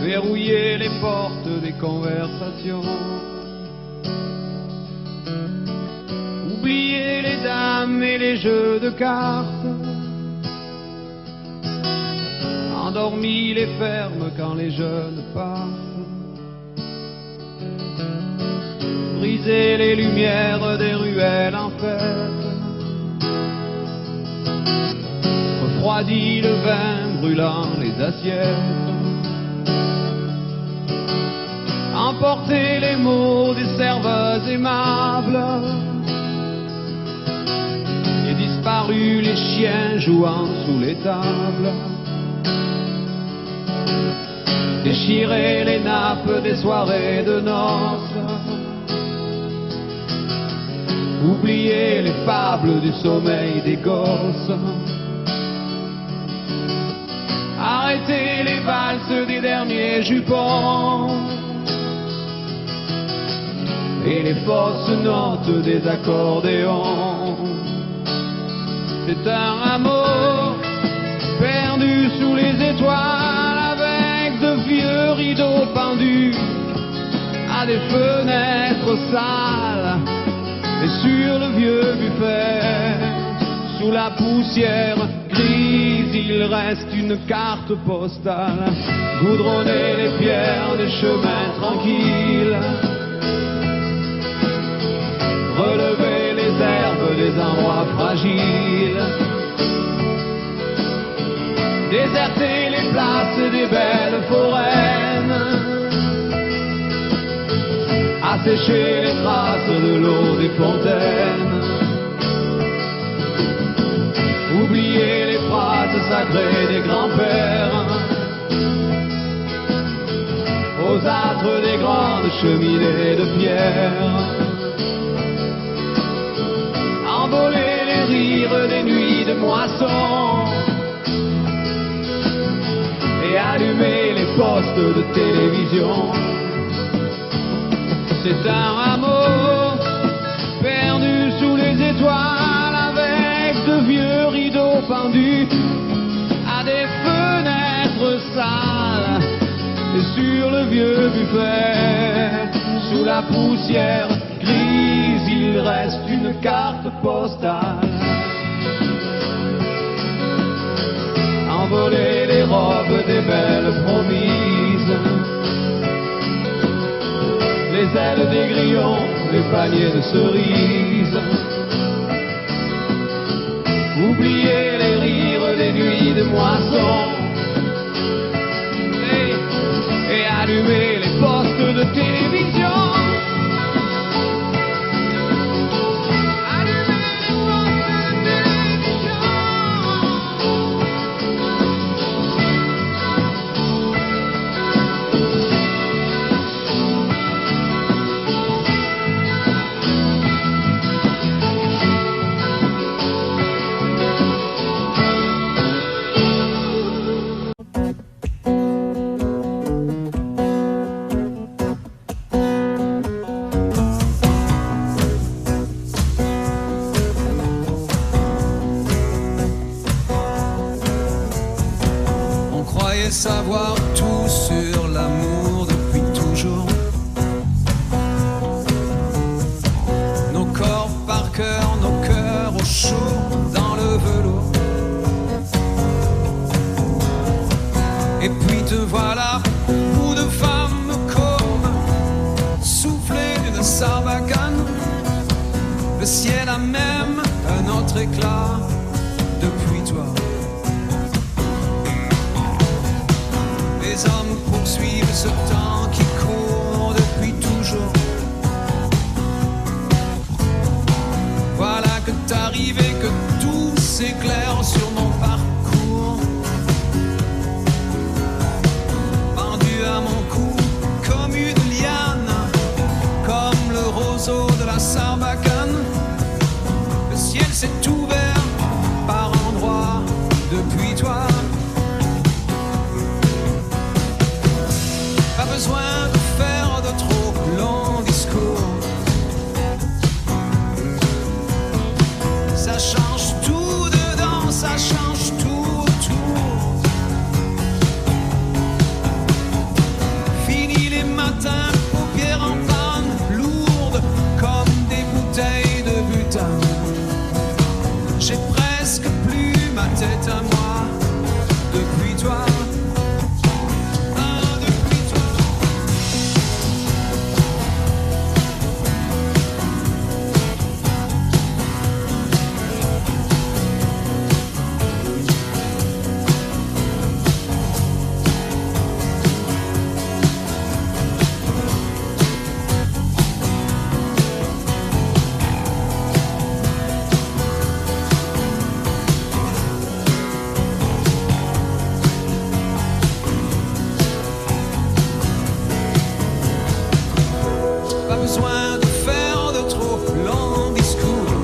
verrouiller les portes des conversations, oublier les dames et les jeux de cartes, endormi les fermes quand les jeunes partent, briser les lumières des ruelles en fête, refroidi le vin brûlant les assiettes, emporter les mots des serveuses aimables, et disparu les chiens jouant sous les tables, déchirer les nappes des soirées de noces, oublier les fables du sommeil des gosses, arrêter les valses des derniers jupons et les fausses notes des accordéons. C'est un amour perdu sous les étoiles avec de vieux rideaux pendus à des fenêtres sales et sur le vieux buffet sous la poussière grise il reste une carte postale, goudronner les pierres des chemins tranquilles, relever les herbes des endroits fragiles, déserter les places des belles foraines, assécher les traces de l'eau des fontaines, oublier les phrases sacrées des grands-pères, aux âtres des grandes cheminées de pierre, envoler les rires des nuits de moisson et allumer les postes de télévision. C'est un amour perdu sous les étoiles avec de vieux rideaux pendus à des fenêtres sales et sur le vieux buffet sous la poussière grise il reste une carte postale. Envoler les robes des belles promises, les ailes des grillons, les paniers de cerises, oublier les rires des nuits de moisson et allumer les postes de télévision. Allumer les postes de télévision. Le ciel a même un autre éclat depuis toi. Les hommes poursuivent ce temps qui court depuis toujours. Voilà que t'arrives et que tout s'éclaire sur mon parcours. Pendu à mon cou comme une liane, comme le roseau de la Sarbacane. Le ciel s'est ouvert par endroits depuis toi. Pas besoin de faire de trop longs discours. Ça change tout dedans, ça change tout autour. Fini les matins, paupières en panne, lourdes comme des bouteilles de butane. J'ai presque plus ma tête à moi depuis toi. Besoin de faire de trop longs discours.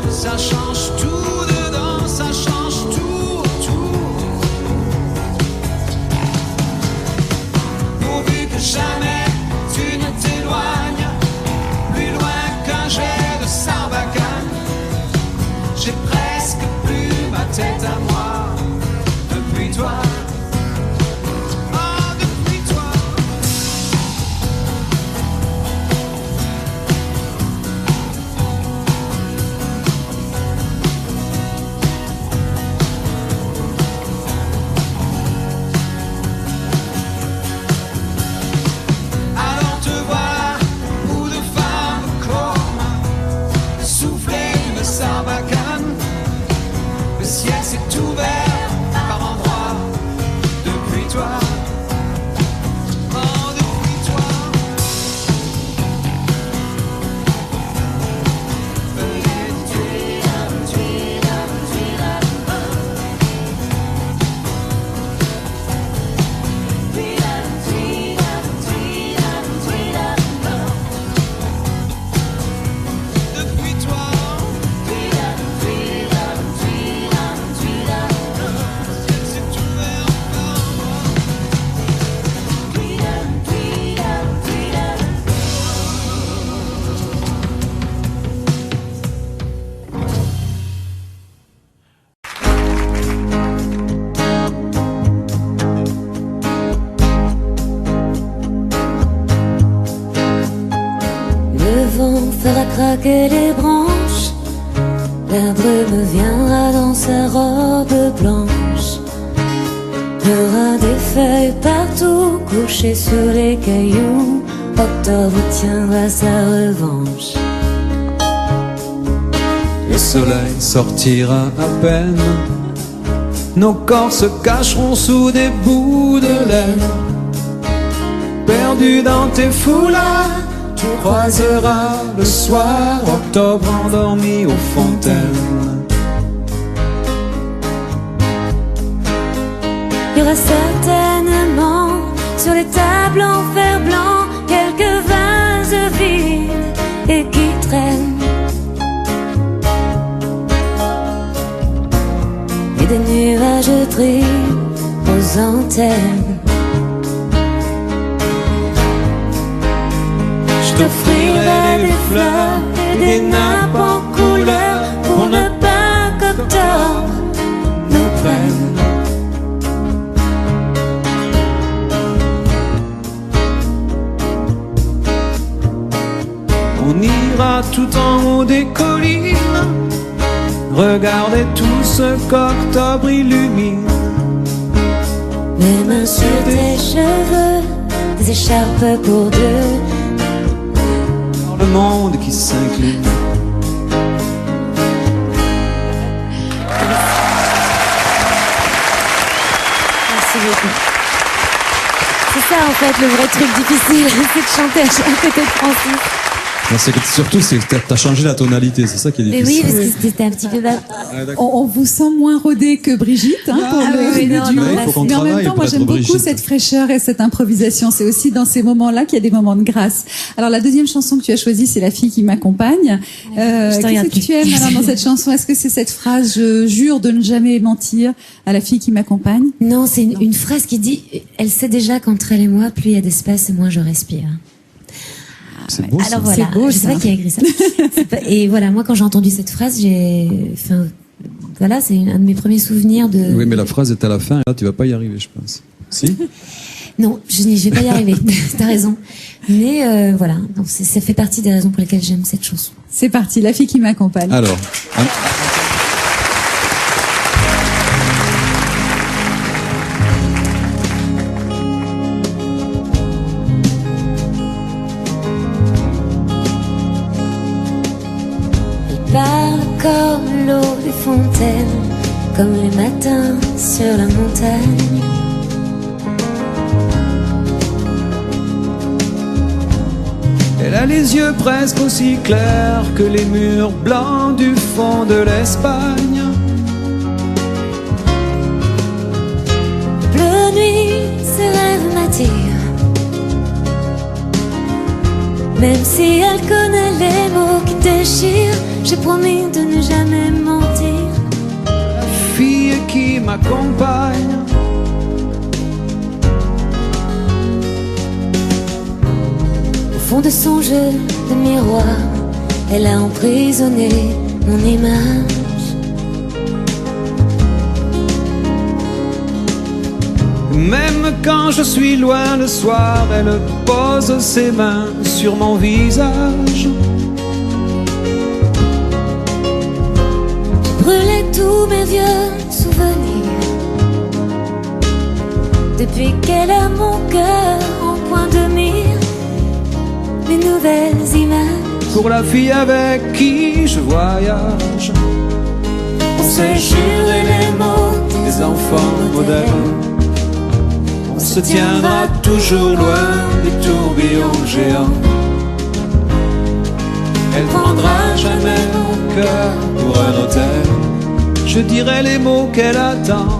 Ça change tout dedans, ça change tout autour. Pourvu que jamais tu ne t'éloignes plus loin qu'un jet de Sarbacane. J'ai presque plus ma tête à moi depuis toi. Fera craquer les branches, la brume viendra dans sa robe blanche. Il y aura des feuilles partout couchées sur les cailloux. Octobre tiendra sa revanche. Le soleil sortira à peine, nos corps se cacheront sous des bouts de laine. Perdu dans tes foulards, tu croiseras le soir octobre endormi aux fontaines. Il y aura certainement sur les tables en fer blanc quelques vases vides et qui traînent, et des nuages gris aux antennes. Je t'offrirai des fleurs et des nappes en couleur pour ne pas qu'octobre nous prenne. On ira tout en haut des collines, regardez tout ce qu'octobre illumine. Mes mains sur tes cheveux, des écharpes pour deux, le monde qui s'incline. Merci beaucoup. C'est ça en fait le vrai truc difficile, c'est de chanter à côté de Francis. Non, surtout, c'est que t'as changé la tonalité, c'est ça qui est Mais difficile. oui, parce que c'était un petit peu bas. On vous sent moins rodé que Brigitte pour oui, le non, duo. non, il faut qu'on Mais en même travaille temps, pour moi être j'aime beaucoup Brigitte. cette fraîcheur et cette improvisation. C'est aussi dans ces moments-là qu'il y a des moments de grâce. Alors la deuxième chanson que tu as choisie, c'est La fille qui m'accompagne. te regarde Qu'est-ce que tu aimes alors dans cette chanson? Est-ce que c'est cette phrase « Je jure de ne jamais mentir à la fille qui m'accompagne » Non, c'est une phrase qui dit elle sait déjà qu'entre elle et moi, plus il y a d'espace et moins je respire. C'est beau, ça. Alors voilà, C'est beau, je sais ça. pas qui a écrit ça. Et voilà, moi quand j'ai entendu cette phrase, voilà, c'est un de mes premiers souvenirs de. Oui, mais la phrase est à la fin, et là, tu vas pas y arriver, je pense. Si? Non, je vais pas y arriver. T'as raison. Mais voilà, donc ça fait partie des raisons pour lesquelles j'aime cette chanson. C'est parti, La fille qui m'accompagne. Alors. Il parle comme l'eau des fontaines, comme les matins sur la montagne. Elle a les yeux presque aussi clairs que les murs blancs du fond de l'Espagne. Bleu nuit, ses rêves m'attirent. Même si elle connaît les mots qui déchirent, j'ai promis de ne jamais mentir. La fille qui m'accompagne. Au fond de son jeu de miroir, elle a emprisonné mon image. Même quand je suis loin le soir, elle pose ses mains sur mon visage. Brûler tous mes vieux souvenirs. Depuis qu'elle a mon cœur en point de mire, les nouvelles images. Pour la fille avec qui je voyage, On s'est juré les mots des enfants modernes. On se tiendra toujours loin des tourbillons géants. Elle prendra jamais mon cœur pour un hôtel. Je dirai les mots qu'elle attend.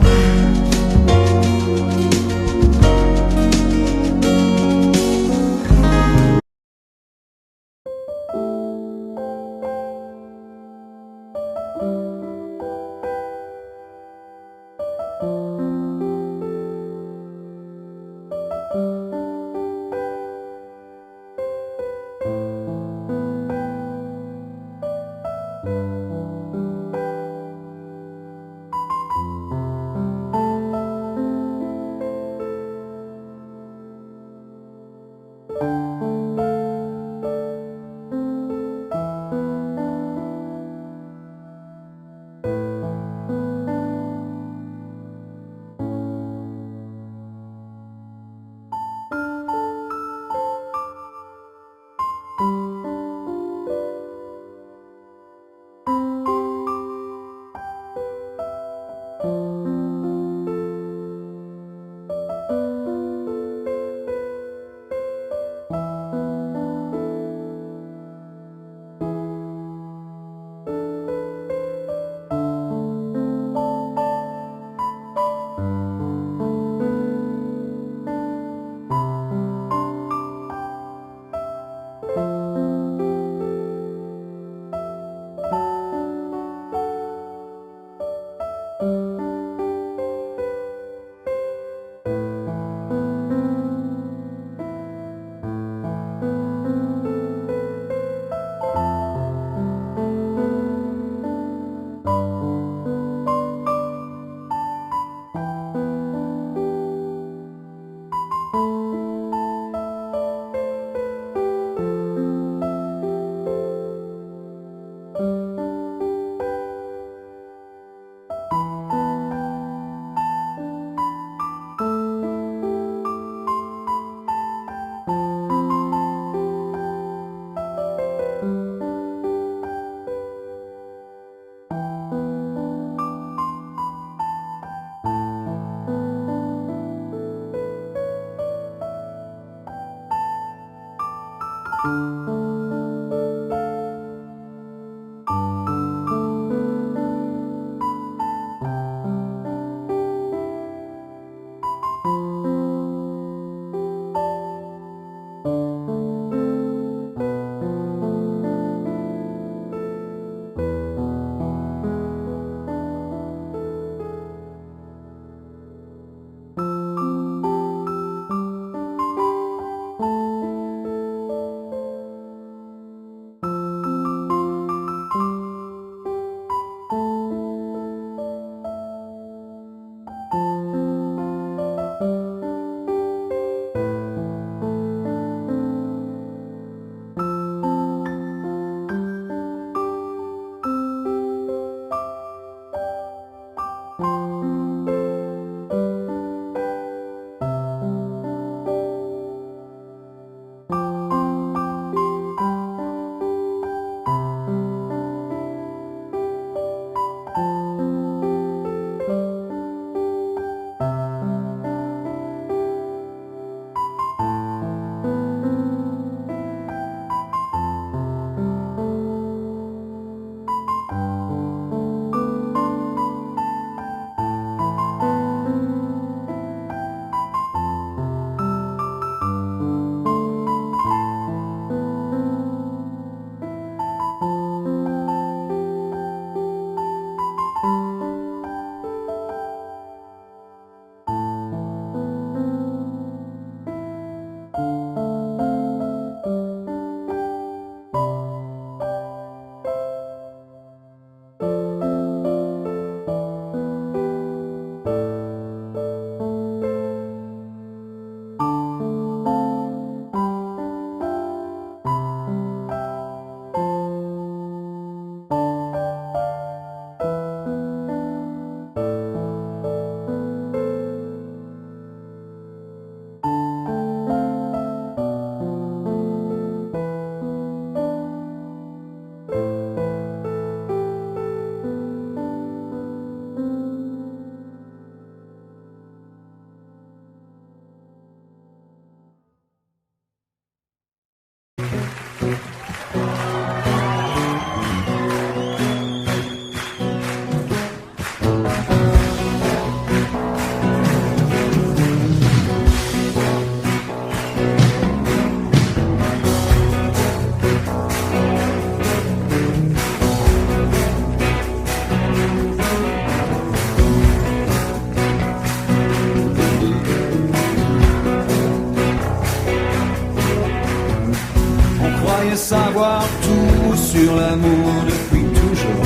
Savoir tout sur l'amour depuis toujours.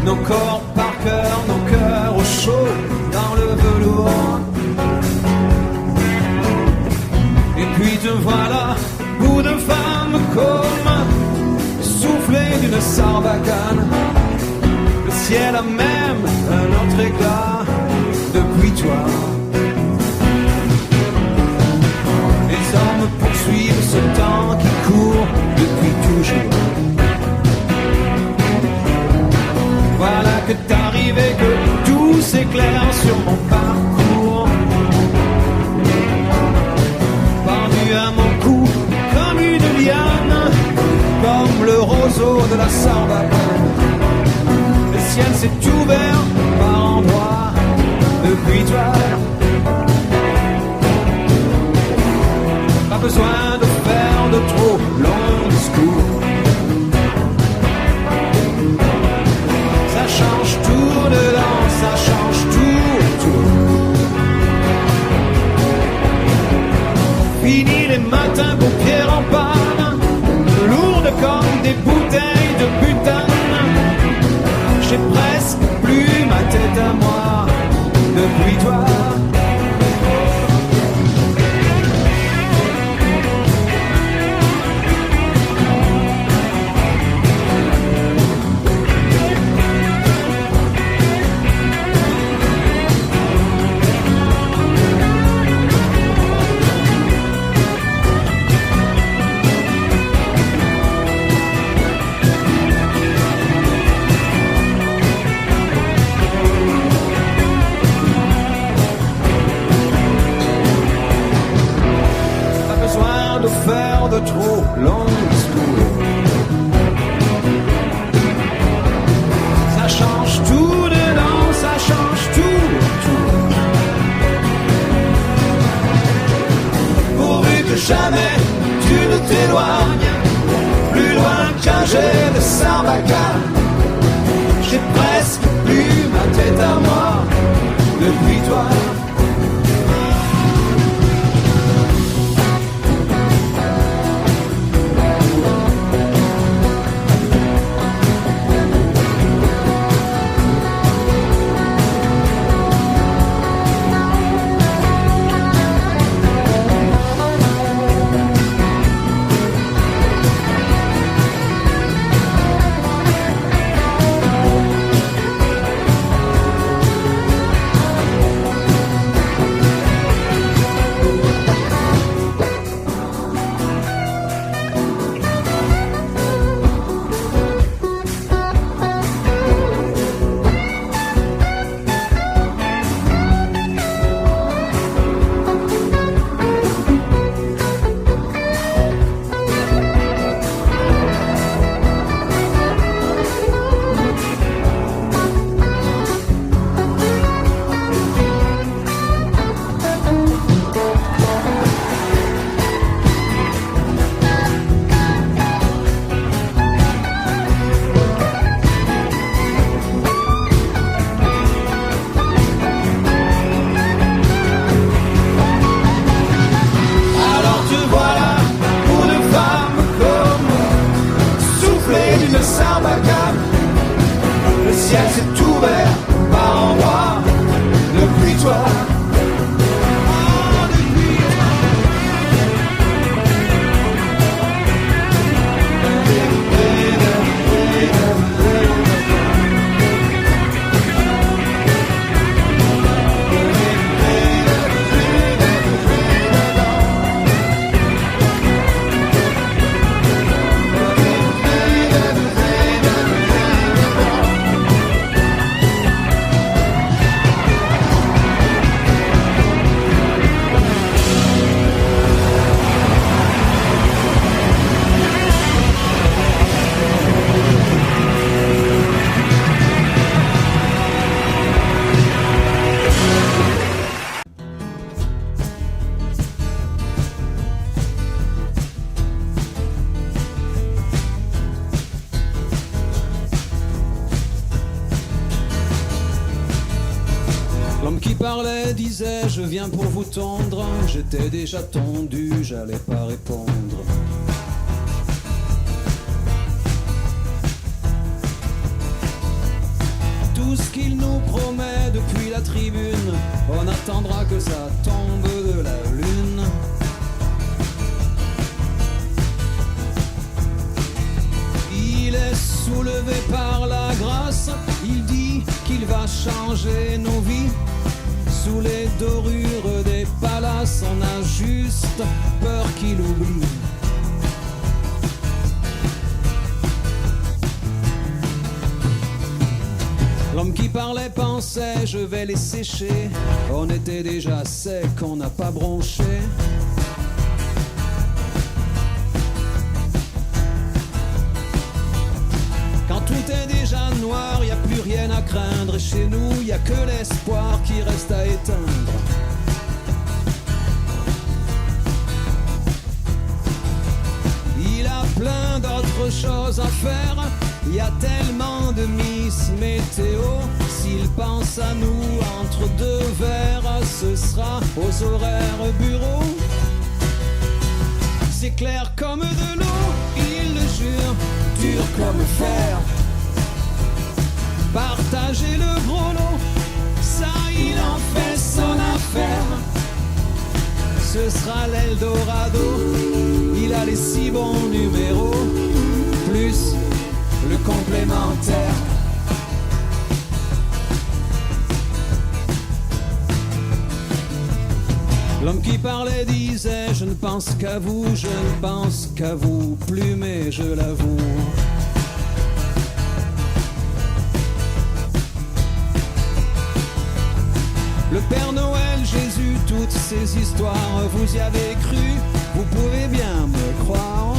Nos corps par cœur, nos cœurs au chaud dans le velours. Et puis te voilà, bout de femme comme soufflé d'une sarbacane. Le ciel a même un autre éclat depuis toi. Les hommes poursuivent ce temps qui court depuis toujours. Voilà que t'arrives et que tout s'éclaire sur mon parcours. Pendu à mon cou comme une liane, comme le roseau de la sarbacane. Le ciel s'est ouvert par endroits depuis toi. Pas besoin de faire de trop longs discours. Ça change tout dedans, ça change tout autour. Fini les matins paupières en panne, lourdes comme des bouteilles de butane. J'ai presque plus ma tête à moi depuis toi. faire de trop longs discours. Ça change tout dedans, ça change tout, tout. Pourvu que jamais tu ne t'éloignes plus loin qu'un jet de Sarbacane. J'ai presque plus ma tête à moi depuis toi. L'homme qui parlait disait je viens pour vous tondre. J'étais déjà tondu, j'allais pas répondre. Tout ce qu'il nous promet depuis la tribune, on attendra que ça tombe de la lune. Il est soulevé par la grâce, il dit qu'il va changer nos vies. Sous les dorures des palaces, on a juste peur qu'il oublie. L'homme qui parlait pensait je vais les sécher. On était déjà sec, on n'a pas bronché. Quand tout est déjà noir, y a plus rien à craindre. Et chez nous, y a que l'espoir qui reste à éteindre. Il a plein d'autres choses à faire. Y a tellement de Miss Météo. S'il pense à nous entre deux verres, ce sera aux horaires bureau. C'est clair comme de l'eau, il le jure, dur comme fer. Partager le gros lot, ça il en fait son affaire. Ce sera l'Eldorado, il a les 6 bons numéros, plus le complémentaire. L'homme qui parlait disait je ne pense qu'à vous, je ne pense qu'à vous plus, mais je l'avoue. Le Père Noël, Jésus, toutes ces histoires, vous y avez cru, vous pouvez bien me croire.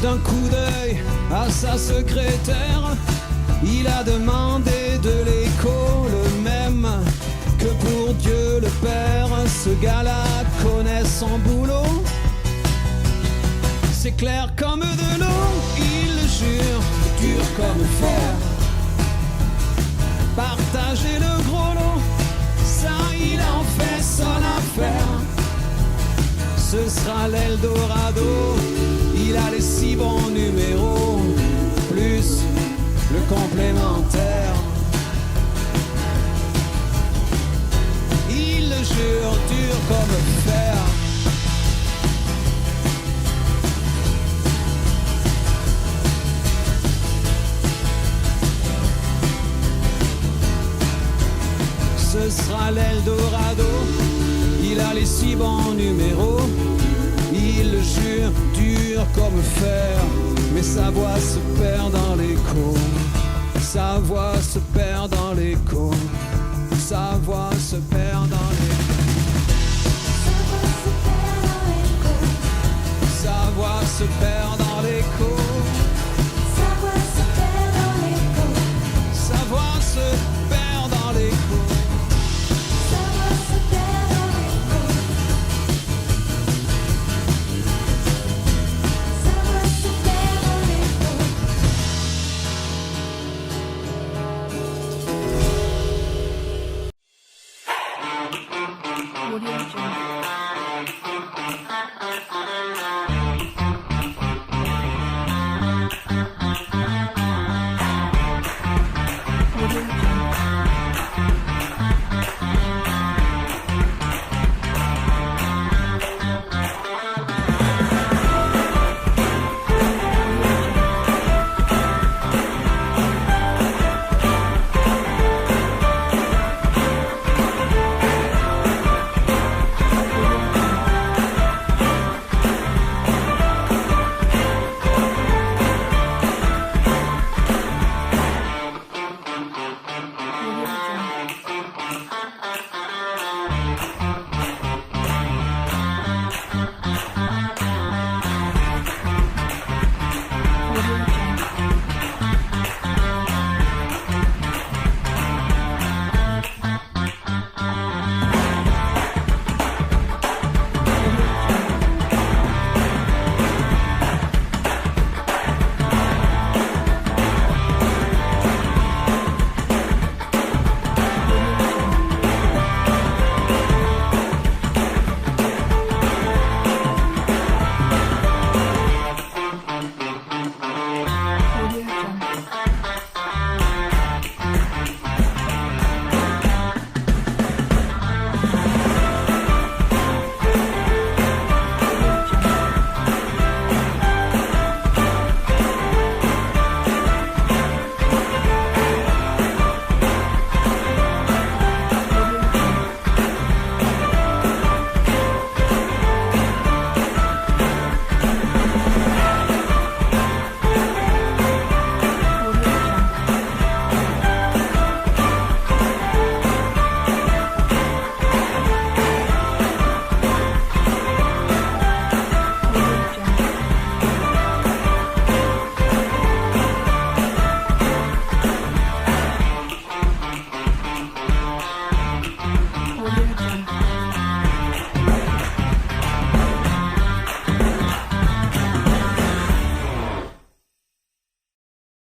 D'un coup d'œil à sa secrétaire, il a demandé de l'écho le même que pour Dieu le Père. Ce gars-là connaît son boulot, c'est clair comme de l'eau, il le jure, dur comme fer. Partager le gros lot, ça il en fait son affaire. Ce sera l'Eldorado, il a les 6 bons numéros, plus le complémentaire. Il le jure, dur comme fer. Ce sera l'Eldorado, il a les 6 bons numéros. Il le jure, dur comme fer, mais sa voix se perd dans l'écho. Sa voix se perd dans l'écho. Sa voix se perd dans l'écho.